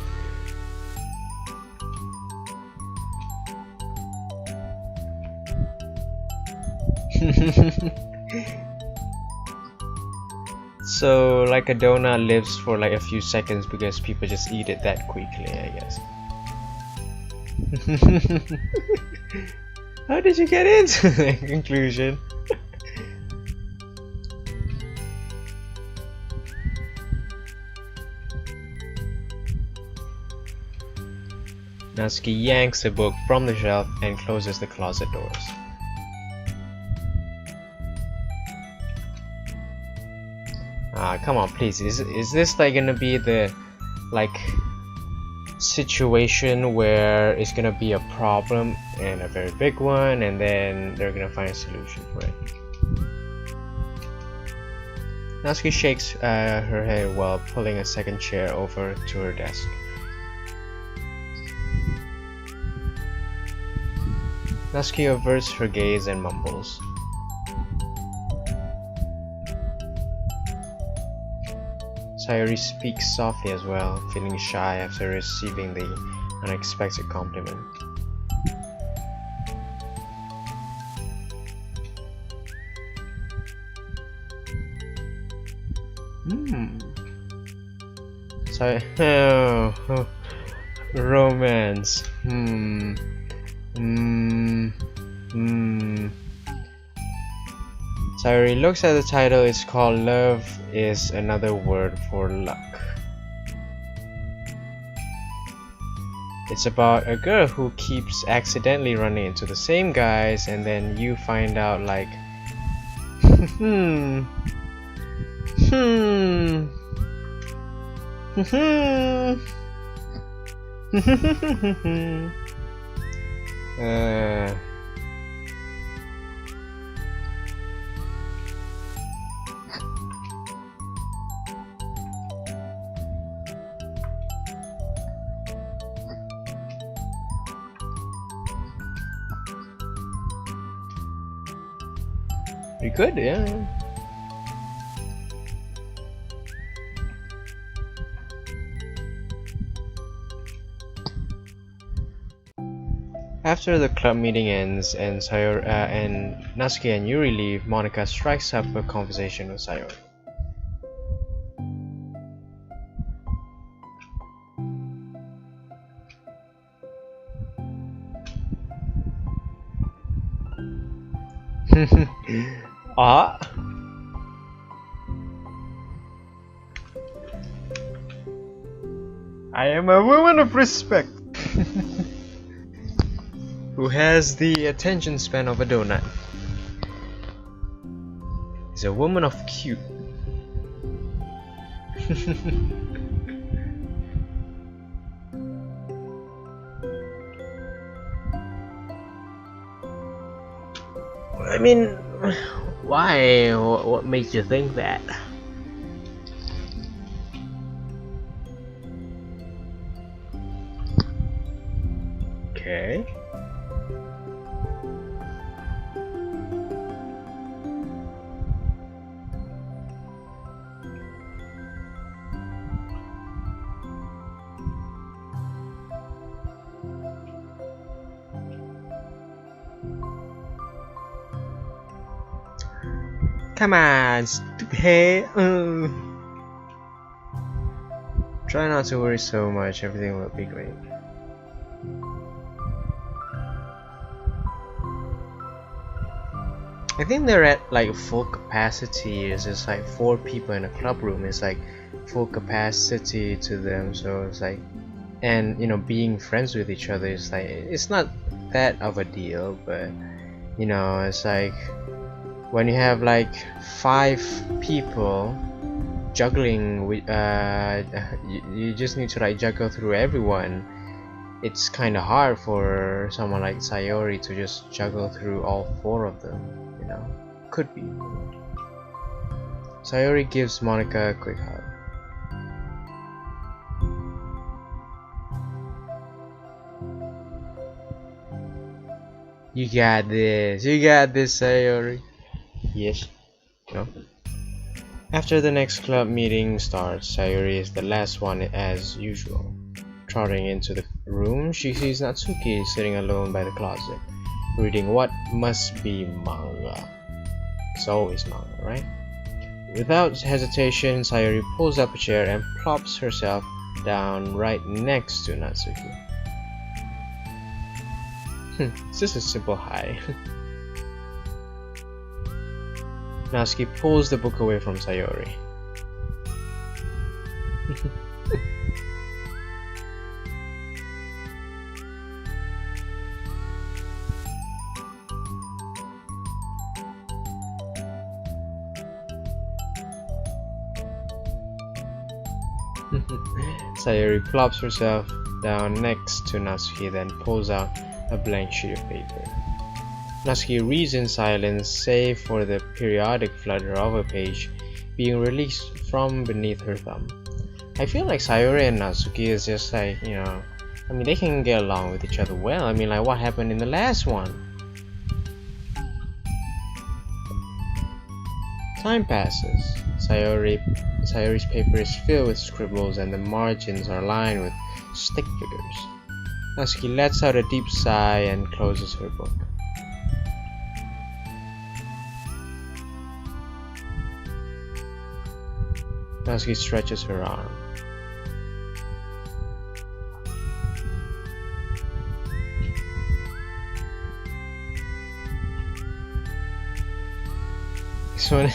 So like a donut lives for like a few seconds because people just eat it that quickly, I guess. How did you get into that conclusion? Natsuki yanks the book from the shelf and closes the closet doors. Come on, please. Is this like gonna be the like situation where it's gonna be a problem and a very big one, and then they're gonna find a solution for it? Natsuki shakes her head while pulling a second chair over to her desk. Natsuki averts her gaze and mumbles. Sayori speaks softly as well, feeling shy after receiving the unexpected compliment. Romance. Sayori looks at the title. It's called Love is Another Word for Luck. It's about a girl who keeps accidentally running into the same guys, and then you find out like pretty good, yeah. After the club meeting ends and Natsuki and Yuri leave, Monica strikes up a conversation with Sayori. I am a woman of respect. Who has the attention span of a donut. Is a woman of cute. I mean, why? What makes you think that? Okay. Come on, stupid. Try not to worry so much, everything will be great. I think they're at like full capacity. It's just like 4 people in a club room. It's like full capacity to them, so it's like, and you know, being friends with each other is like, it's not that of a deal, but you know, it's like when you have like 5 people juggling with you just need to like juggle through everyone. It's kind of hard for someone like Sayori to just juggle through all 4 of them, you know. Could be. Sayori gives Monica a quick hug. You got this, Sayori. Yes. No. After the next club meeting starts, Sayori is the last one as usual. Trotting into the room, she sees Natsuki sitting alone by the closet, reading what must be manga. It's always manga, right? Without hesitation, Sayori pulls up a chair and plops herself down right next to Natsuki. It's just a simple hi. Natsuki pulls the book away from Sayori. Sayori plops herself down next to Natsuki, then pulls out a blank sheet of paper. Natsuki reads in silence, save for the periodic flutter of a page being released from beneath her thumb. I feel like Sayori and Natsuki is just like, I mean, they can get along with each other well. I mean, like what happened in the last one? Time passes. Sayori's paper is filled with scribbles and the margins are lined with stick figures. Natsuki lets out a deep sigh and closes her book. Natsuki stretches her arm. This one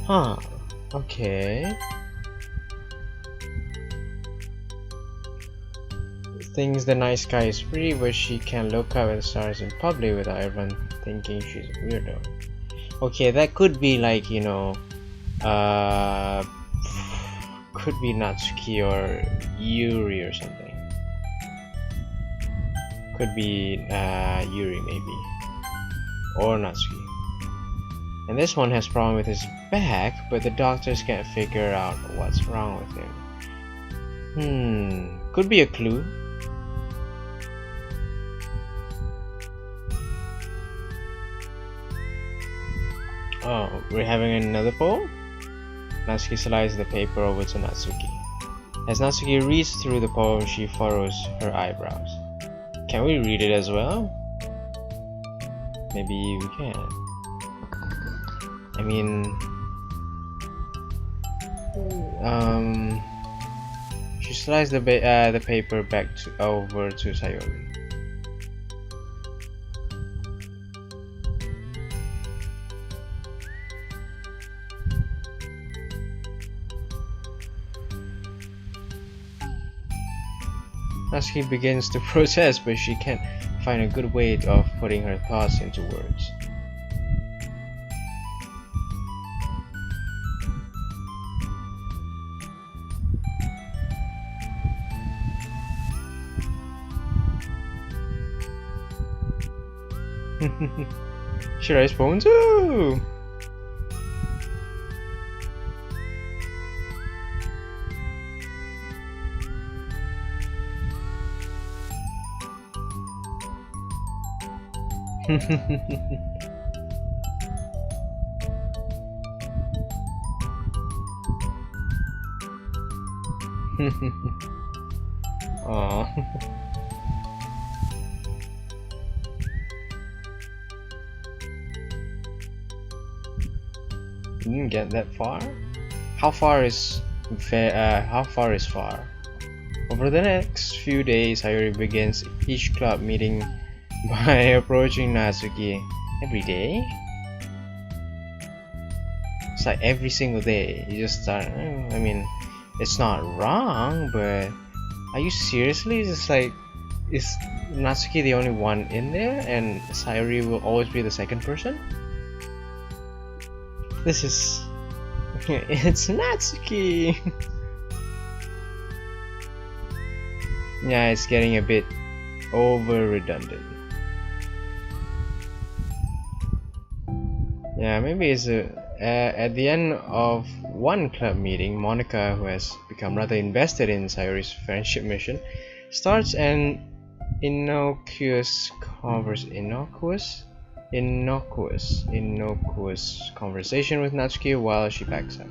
Huh. Okay. Thinks the night sky is free, but she can look up at the stars in public without everyone thinking she's a weirdo. Okay, that could be like, could be Natsuki or Yuri or something. Could be Yuri maybe. Or Natsuki. And this one has problem with his back, but the doctors can't figure out what's wrong with him. Could be a clue. Oh, we're having another poem? Natsuki slides the paper over to Natsuki. As Natsuki reads through the poem, she furrows her eyebrows. Can we read it as well? Maybe we can. I mean, she slides the paper back over to Sayori. Natsuki begins to protest, but she can't find a good way of putting her thoughts into words. Should I spawn too? Aww. You didn't get that far? How far is far? Over the next few days, Sayori begins each club meeting by approaching Natsuki every day. It's like every single day. You just start. I mean, it's not wrong, but are you seriously just like, is Natsuki the only one in there, and Sayori will always be the second person? This is. It's Natsuki! Yeah, it's getting a bit over redundant. Yeah, maybe it's at the end of one club meeting, Monica, who has become rather invested in Sayori's friendship mission, starts an innocuous conversation with Natsuki while she backs up.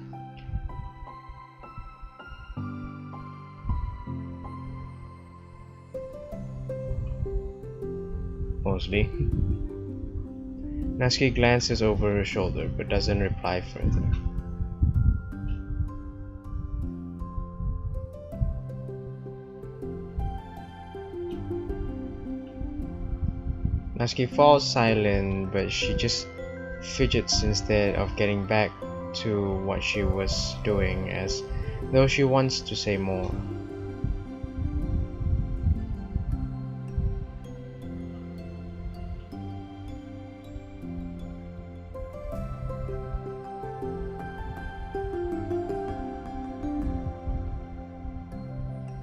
Mostly. Natsuki glances over her shoulder but doesn't reply further. Natsuki falls silent, but she just fidgets instead of getting back to what she was doing as though she wants to say more.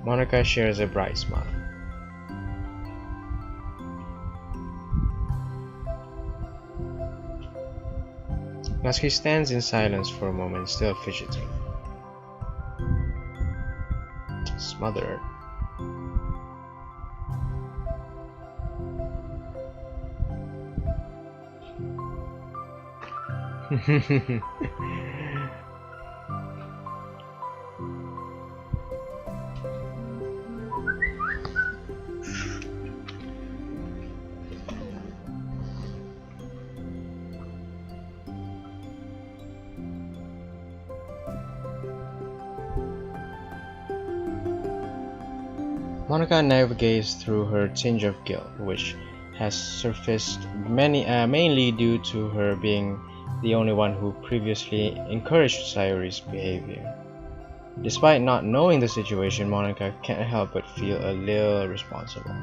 Monica shares a bright smile. Natsuki stands in silence for a moment, still fidgeting. Smothered. Monica navigates through her tinge of guilt, which has surfaced mainly due to her being the only one who previously encouraged Sayori's behavior. Despite not knowing the situation, Monica can't help but feel a little responsible.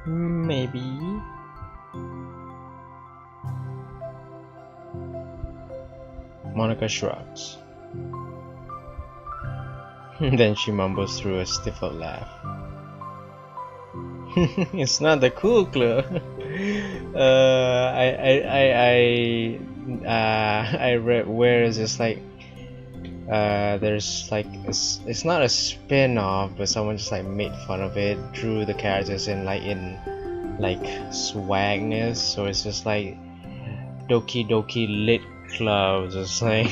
Maybe. Monica shrugs. Then she mumbles through a stifled laugh. It's not the cool club. I read where it's just like there's like it's not a spin-off, but someone just like made fun of it, drew the characters in like swagness, so it's just like Doki Doki Lit Club, just like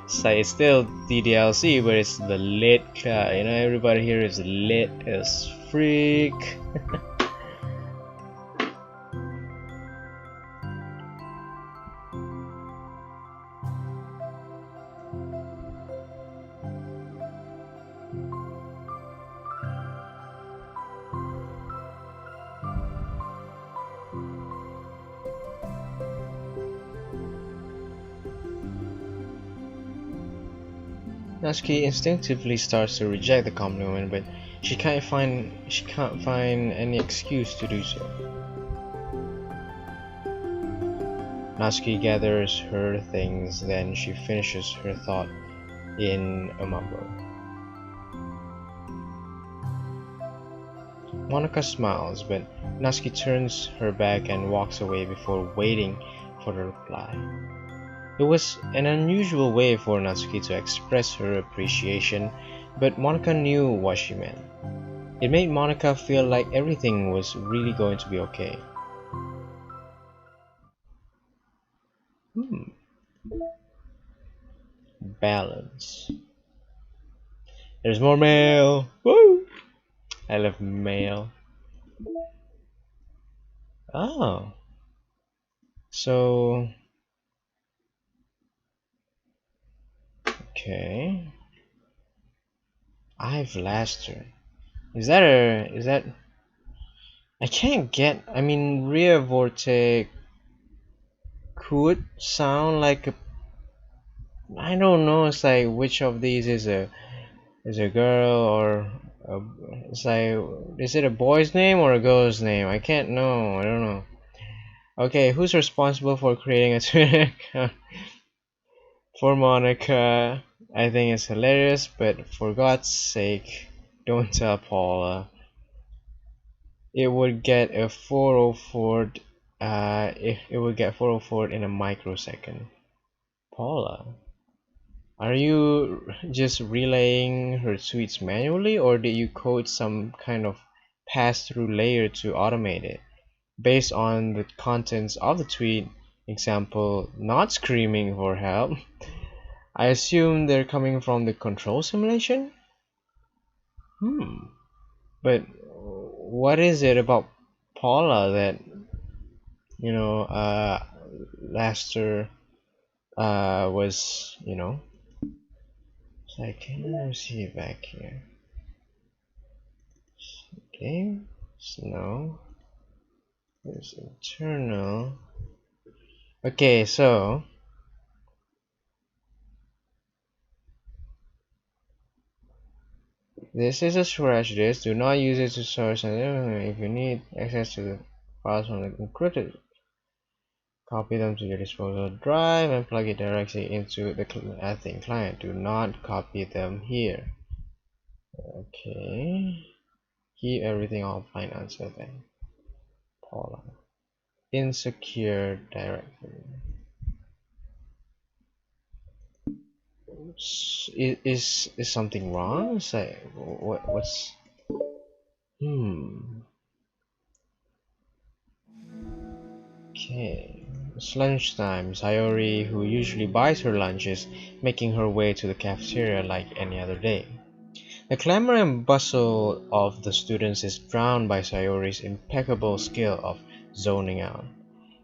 it's like it's still DDLC, but it's the lit club. You know, everybody here is lit as freak. Natsuki instinctively starts to reject the compliment, but she can't find any excuse to do so. Natsuki gathers her things, then she finishes her thought in a mumble. Monica smiles, but Natsuki turns her back and walks away before waiting for the reply. It was an unusual way for Natsuki to express her appreciation, but Monica knew what she meant. It made Monica feel like everything was really going to be okay. Balance. There's more mail! Woo! I love mail. Oh. So... Okay. I've last turn. Is that I can't get, I mean, rear vortex could sound like a, I don't know, it's like which of these is a girl or a, it's like, is it a boy's name or a girl's name? I can't know, I don't know. Okay, who's responsible for creating a Twitter account for Monica? I think it's hilarious, but for God's sake, don't tell Paula. It would get a 404 if it would get 404 in a microsecond. Paula. Are you just relaying her tweets manually, or did you code some kind of pass-through layer to automate it? Based on the contents of the tweet, example, not screaming for help, I assume they're coming from the control simulation? But what is it about Paula that, you know, Lester was, so I can see back here. Okay, no, there's internal. Okay, so this is a storage disk. Do not use it to source. If you need access to the files from the encrypted, copy them to your disposal drive and plug it directly into the client. Do not copy them here. Okay. Keep everything offline. Answer then. Paula. Insecure directory. Is something wrong? Say what's Okay. It's lunchtime. Sayori, who usually buys her lunches, making her way to the cafeteria like any other day. The clamor and bustle of the students is drowned by Sayori's impeccable skill of zoning out.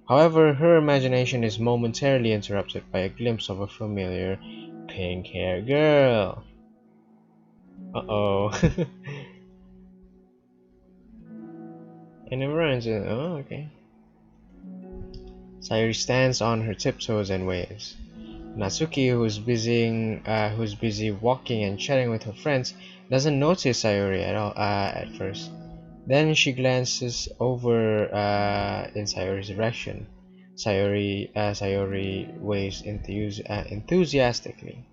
However, her imagination is momentarily interrupted by a glimpse of a familiar pink-haired girl. Uh-oh. And everyone's oh, okay. Sayori stands on her tiptoes and waves. Natsuki, who's busy walking and chatting with her friends, doesn't notice Sayori at all at first. Then she glances over in Sayori's direction. Sayori waves enthusiastically.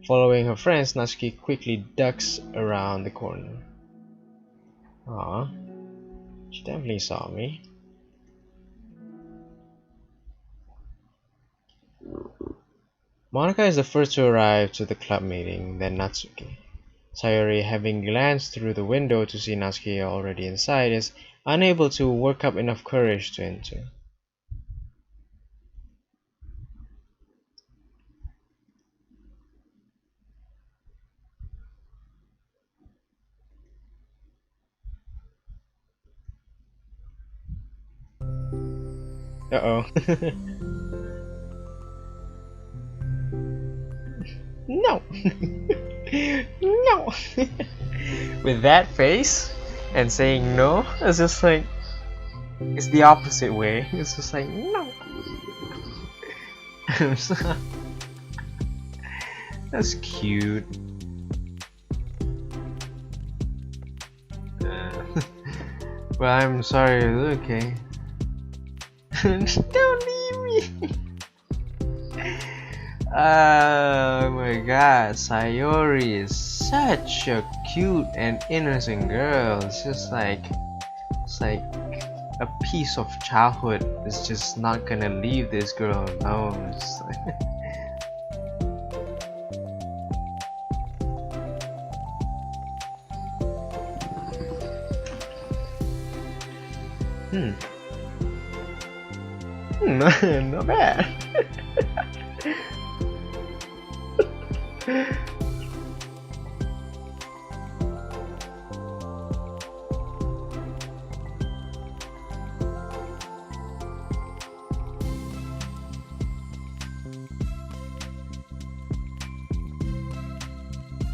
Following her friends, Natsuki quickly ducks around the corner. Aw, she definitely saw me. Monika is the first to arrive to the club meeting, then Natsuki. Sayori, having glanced through the window to see Natsuki already inside, is unable to work up enough courage to enter. Uh-oh. No! No! With that face and saying no, it's just like, it's the opposite way. It's just like, no! That's cute. Well, I'm sorry, okay. Don't leave me! Oh my god, Sayori is such a cute and innocent girl. It's like a piece of childhood is just not gonna leave this girl alone. It's like not bad.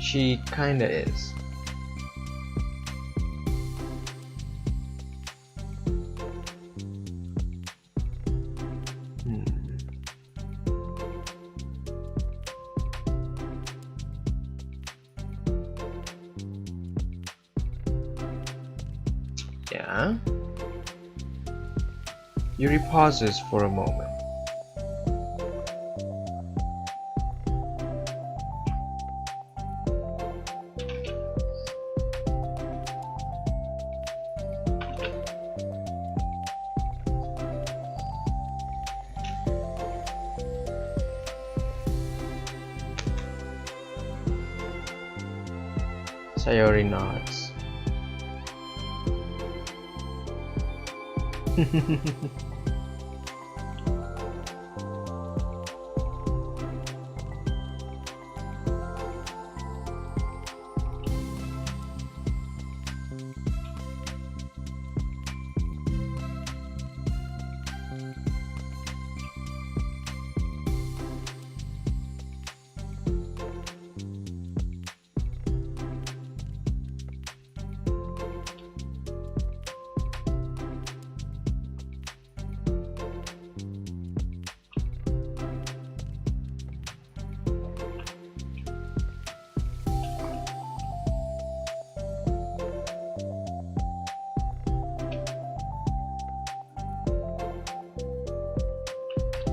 She kinda is. Yeah. Yuri pauses for a moment. Sayori nods.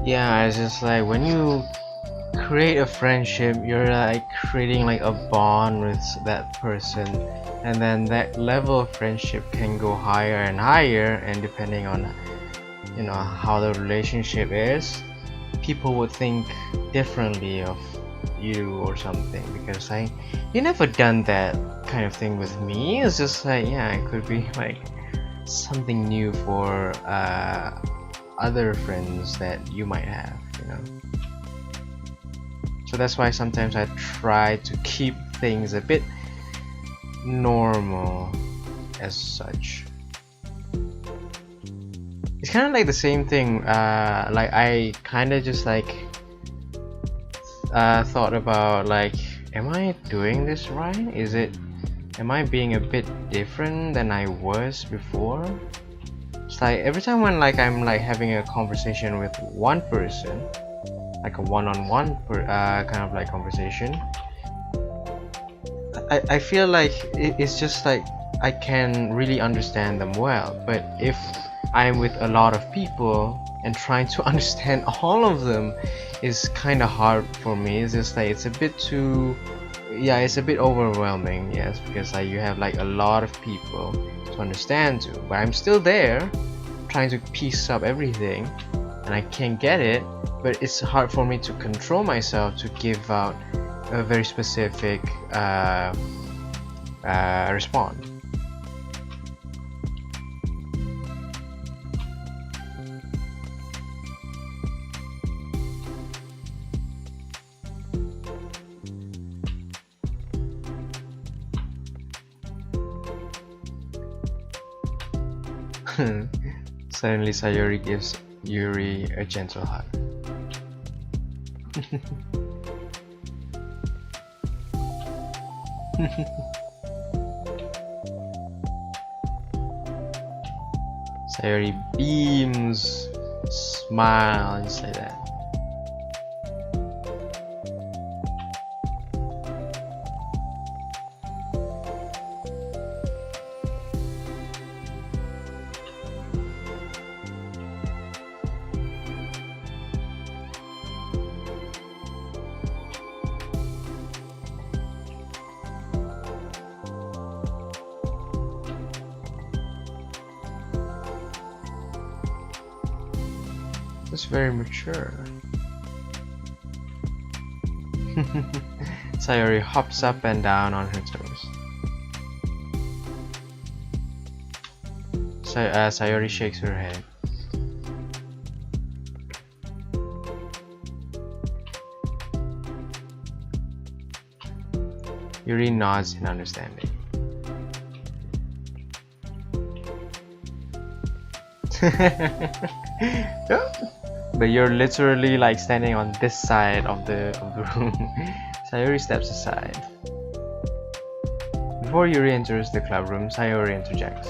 Yeah, it's just like when you create a friendship, you're like creating like a bond with that person, and then that level of friendship can go higher and higher, and depending on how the relationship is, people would think differently of you or something, because like you never done that kind of thing with me. It's just like, yeah, it could be like something new for other friends that you might have, so that's why sometimes I try to keep things a bit normal as such. It's kind of like the same thing, like I kind of just like thought about like, am I doing this right? Am I being a bit different than I was before? It's like every time when like I'm like having a conversation with one person, like a one-on-one kind of like conversation, I feel like it's just like I can really understand them well. But if I'm with a lot of people and trying to understand all of them is kind of hard for me. It's just like it's a bit too, yeah, it's a bit overwhelming, yes, because like you have like a lot of people to understand to, but I'm still there trying to piece up everything and I can't get it, but it's hard for me to control myself to give out a very specific response. Suddenly Sayori gives Yuri a gentle hug. Sayori beams, smile, just like that. That's very mature. Sayori hops up and down on her toes. Sayori shakes her head. Yuri nods in understanding. But you're literally like standing on this side of the room. Sayori steps aside. Before Yuri enters the club room, Sayori interjects.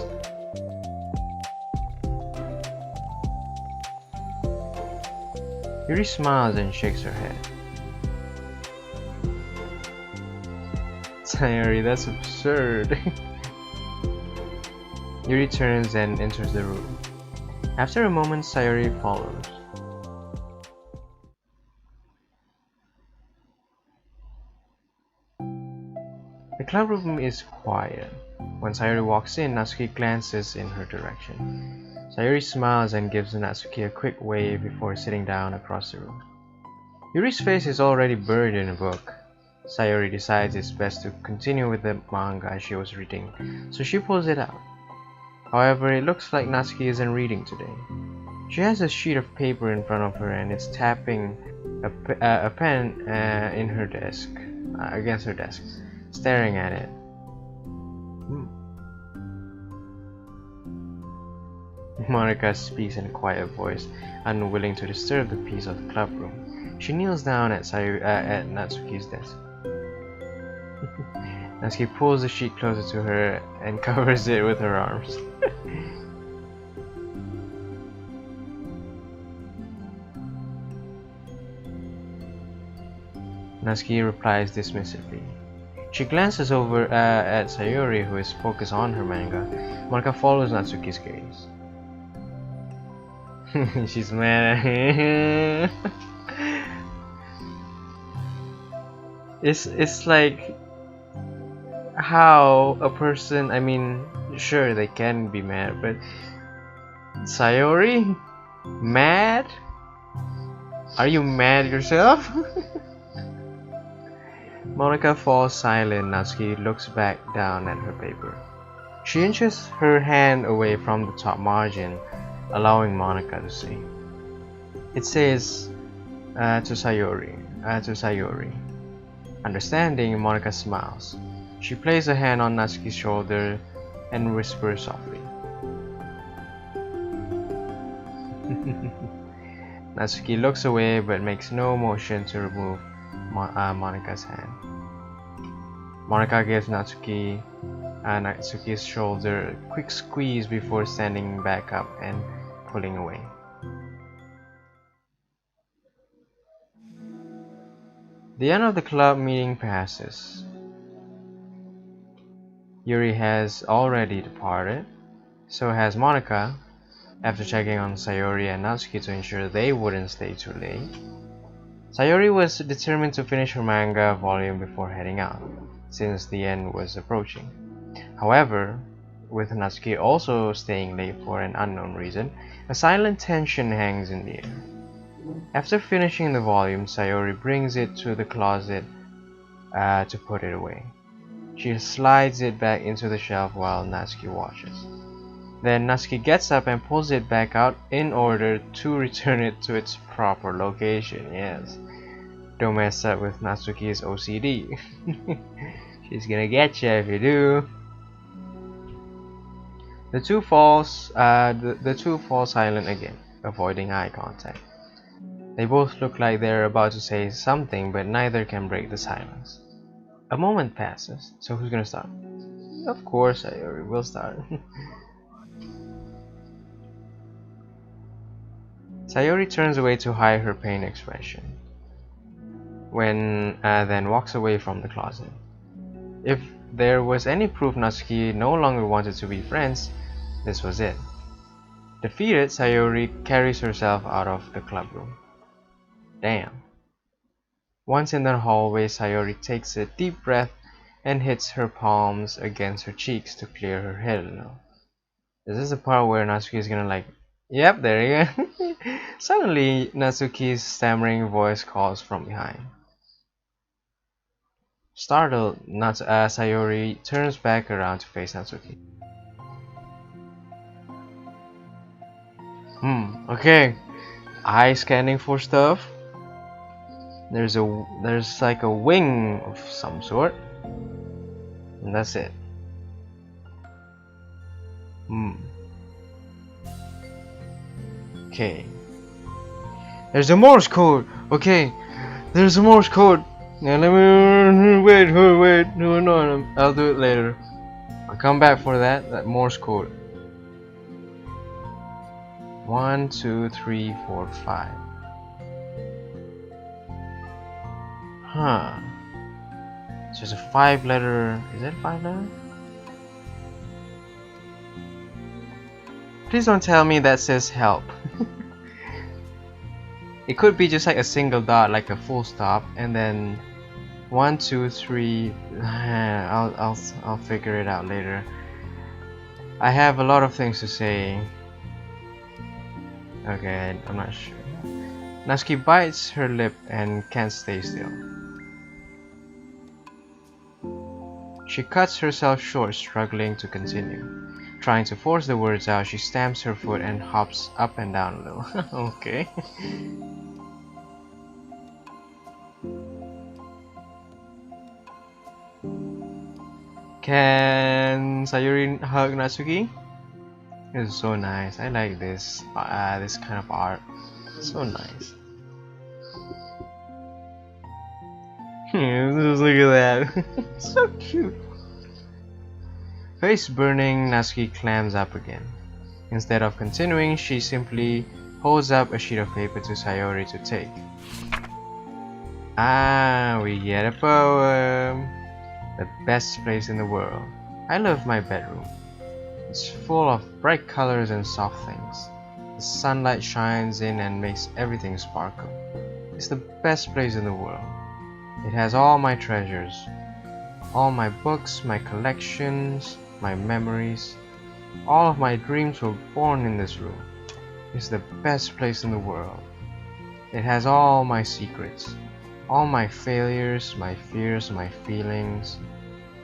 Yuri smiles and shakes her head. Sayori, that's absurd. Yuri turns and enters the room. After a moment, Sayori follows. The club room is quiet. When Sayori walks in, Natsuki glances in her direction. Sayori smiles and gives Natsuki a quick wave before sitting down across the room. Yuri's face is already buried in a book. Sayori decides it's best to continue with the manga she was reading, so she pulls it out. However, it looks like Natsuki isn't reading today. She has a sheet of paper in front of her and it's tapping a pen in her desk, against her desk, staring at it. Monica speaks in a quiet voice, unwilling to disturb the peace of the clubroom. She kneels down at Natsuki's desk. Natsuki pulls the sheet closer to her and covers it with her arms. Natsuki replies dismissively. She glances over at Sayori, who is focused on her manga. Monica follows Natsuki's gaze. She's mad. It's like how a person, I mean, sure they can be mad, but Sayori? Mad? Are you mad yourself? Monica falls silent. Natsuki looks back down at her paper. She inches her hand away from the top margin, allowing Monica to see. It says, to Sayori. Understanding, Monica smiles. She places a hand on Natsuki's shoulder and whispers softly. Natsuki looks away but makes no motion to remove Monica's hand. Monica gives Natsuki's shoulder a quick squeeze before standing back up and pulling away. The end of the club meeting passes. Yuri has already departed, so has Monica, after checking on Sayori and Natsuki to ensure they wouldn't stay too late. Sayori was determined to finish her manga volume before heading out, since the end was approaching. However, with Natsuki also staying late for an unknown reason, a silent tension hangs in the air. After finishing the volume, Sayori brings it to the closet to put it away. She slides it back into the shelf while Natsuki watches. Then Natsuki gets up and pulls it back out in order to return it to its proper location. Yes, don't mess up with Natsuki's OCD. She's gonna get you if you do. The two fall silent again, avoiding eye contact. They both look like they're about to say something, but neither can break the silence. A moment passes, so who's gonna start? Of course, Sayori will start. Sayori turns away to hide her pain expression, then walks away from the closet. If there was any proof Natsuki no longer wanted to be friends, this was it. Defeated, Sayori carries herself out of the clubroom. Damn. Once in the hallway, Sayori takes a deep breath and hits her palms against her cheeks to clear her head a little. Is this the part where Natsuki is gonna like, yep, there you go. Suddenly, Natsuki's stammering voice calls from behind. Startled, Sayori turns back around to face Natsuki. Okay. Eye scanning for stuff. There's like a wing of some sort. And that's it. Okay. There's a Morse code. Okay. There's a Morse code. Now let me wait. No. I'll do it later. I'll come back for that Morse code. 1, 2, 3, 4, 5. Huh. So it's a 5-letter. Is it 5-letter? Please don't tell me that says help. It could be just like a single dot, like a full stop, and then 1, 2, 3. I'll figure it out later. I have a lot of things to say. Okay, I'm not sure. Natsuki bites her lip and can't stay still. She cuts herself short, struggling to continue. Trying to force the words out, she stamps her foot and hops up and down a little. Okay. Can Sayuri hug Natsuki? This is so nice. I like this this kind of art. So nice. Look at that. So cute. Face burning, Natsuki clams up again. Instead of continuing, she simply holds up a sheet of paper to Sayori to take. Ah, we get a poem. The best place in the world. I love my bedroom. It's full of bright colors and soft things. The sunlight shines in and makes everything sparkle. It's the best place in the world. It has all my treasures. All my books, my collections, my memories. All of my dreams were born in this room. It's the best place in the world. It has all my secrets. All my failures, my fears, my feelings.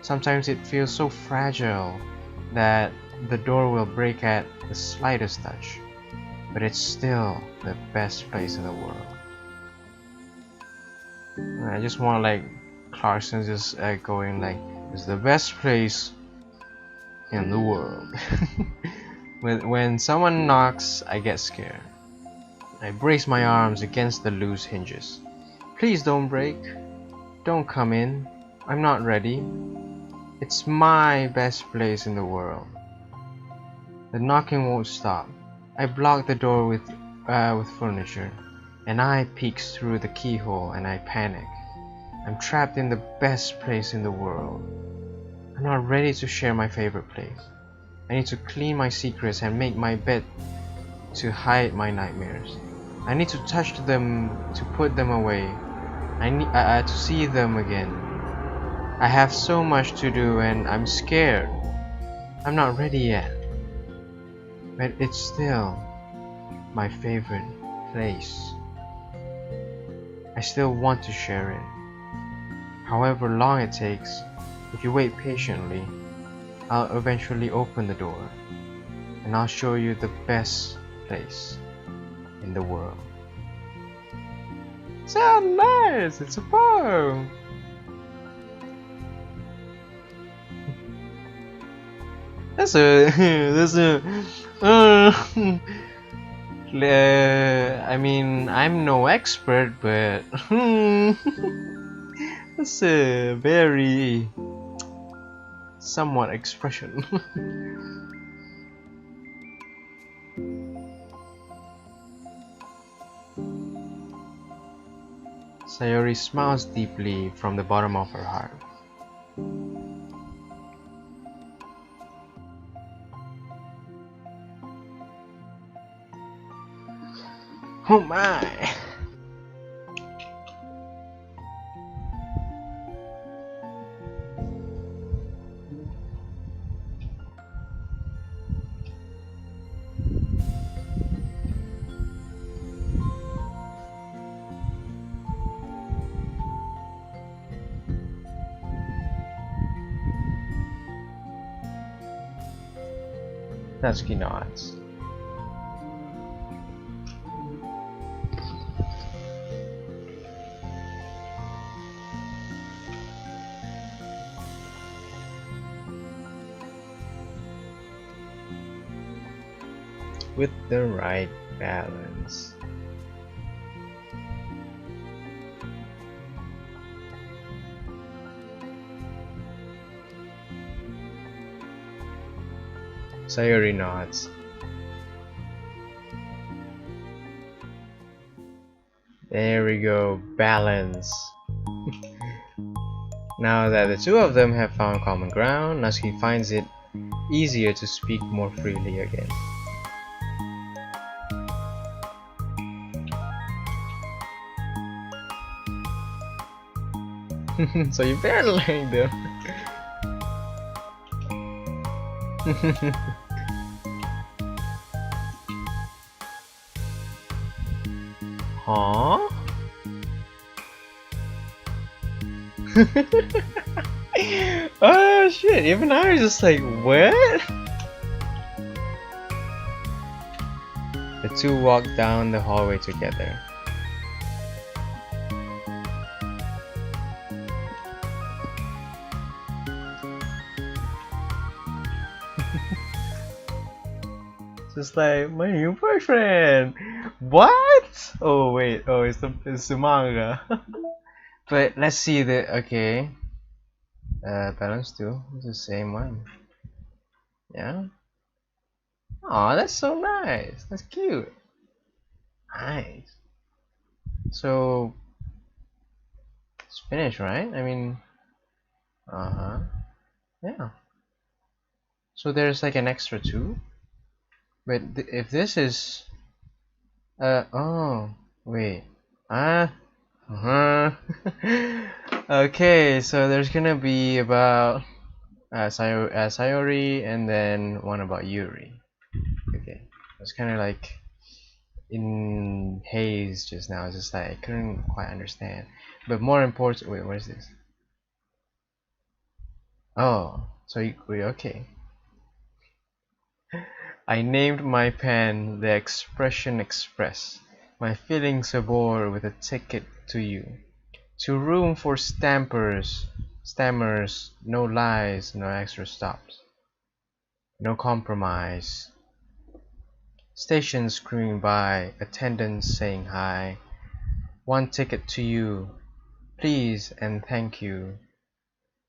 Sometimes it feels so fragile that the door will break at the slightest touch. But it's still the best place in the world. I just want like Clarkson just going like, it's the best place in the world. When someone knocks, I get scared. I brace my arms against the loose hinges. Please don't break. Don't come in. I'm not ready. It's my best place in the world. The knocking won't stop. I block the door with furniture, and I peeks through the keyhole and I panic. I'm trapped in the best place in the world. I'm not ready to share my favorite place. I need to clean my secrets and make my bed to hide my nightmares. I need to touch them to put them away. I need to see them again. I have so much to do and I'm scared. I'm not ready yet. But it's still my favorite place. I still want to share it. However long it takes, if you wait patiently, I'll eventually open the door and I'll show you the best place in the world. So nice! It's a poem! That's I mean, I'm no expert, but that's a very somewhat expression. Sayori smiles deeply from the bottom of her heart. Oh my! Natsuki nods. With the right balance. Sayori nods. There we go, balance. Now that the two of them have found common ground, Natsuki finds it easier to speak more freely again. So you better like them. Huh? Oh shit, even I was just like, what? The two walk down the hallway together. Just like, my new boyfriend! What? Oh wait, oh it's the manga. But let's see the, okay. Balance 2, it's the same one. Yeah? Oh, that's so nice. That's cute. Nice. So, it's finished, right? I mean, uh-huh. Yeah. So there's like an extra 2? But if this is... oh, wait. Ah, uh-huh. Okay, so there's gonna be about Sayori and then one about Yuri. Okay, it's kind of like in haze just now. It's just like I couldn't quite understand. But more important, wait, what is this? Oh, so you, wait, okay. I named my pen the Expression Express. My feelings aboard with a ticket to you. To room for stammers, no lies, no extra stops. No compromise. Stations screaming by, attendants saying hi. One ticket to you, please and thank you.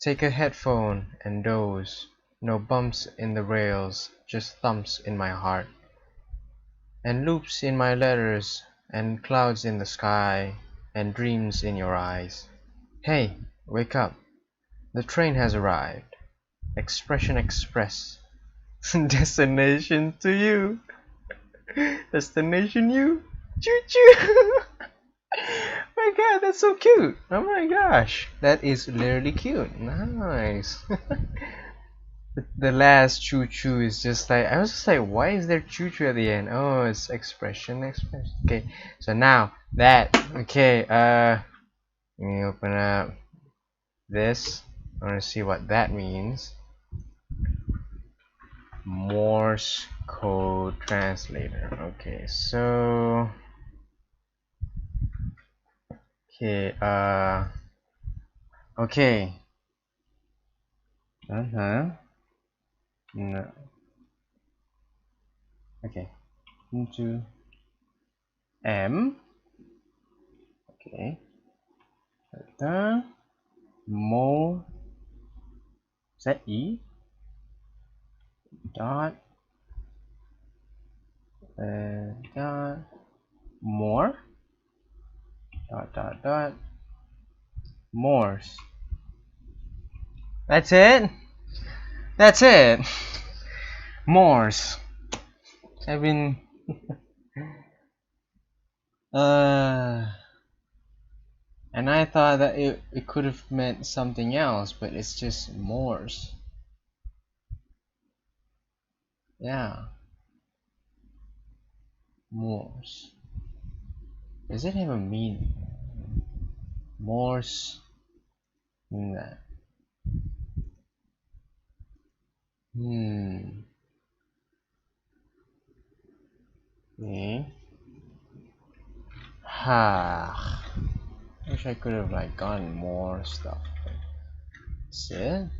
Take a headphone and doze. No bumps in the rails, just thumps in my heart. And loops in my letters, and clouds in the sky, and dreams in your eyes. Hey, wake up. The train has arrived. Expression Express. Destination to you. Destination you. Choo choo. My god, that's so cute. Oh my gosh. That is literally cute. Nice. The last choo choo is just like, I was just like, why is there choo choo at the end? Oh, it's expression. Okay, so now that, okay, let me open up this. I want to see what that means. Morse code translator. Okay, so okay, okay. No. Okay. Into M. Okay. The mo Z-E dot dot more dot Morse. That's it. That's it. Morse. I've been and I thought that it could have meant something else, but it's just Morse. Yeah. Morse. Does it have a meaning? Morse. Nah. Okay. Ha. Wish I could have like gotten more stuff. That's it.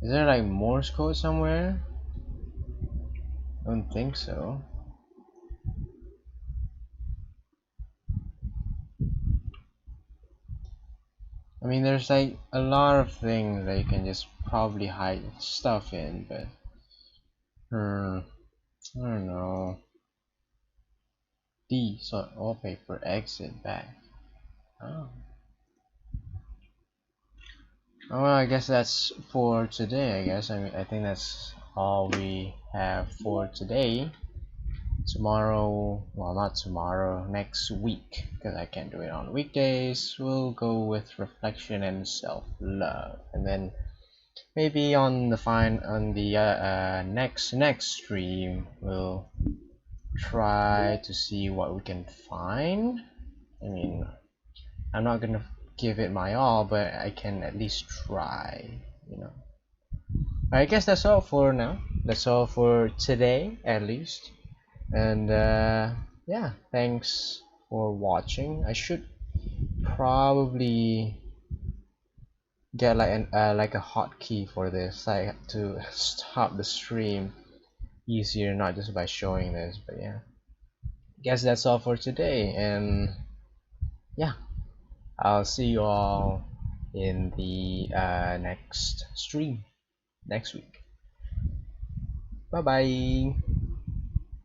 Is there like Morse code somewhere? I don't think so. I mean, there's like a lot of things that you can just probably hide stuff in, but I don't know. D, so wallpaper, exit, back. Oh. Oh, well, I guess that's for today. I guess I think that's all we have for today. Tomorrow, well, not tomorrow, next week, because I can't do it on weekdays, we'll go with reflection and self-love, and then maybe on the next stream we'll try to see what we can find. I mean, I'm not gonna give it my all, but I can at least try, you know. I guess that's all for now. That's all for today, at least. And yeah, thanks for watching. I should probably get like a hotkey for this, like to stop the stream easier, not just by showing this. But yeah, guess that's all for today, and yeah, I'll see you all in the next stream next week. Bye bye.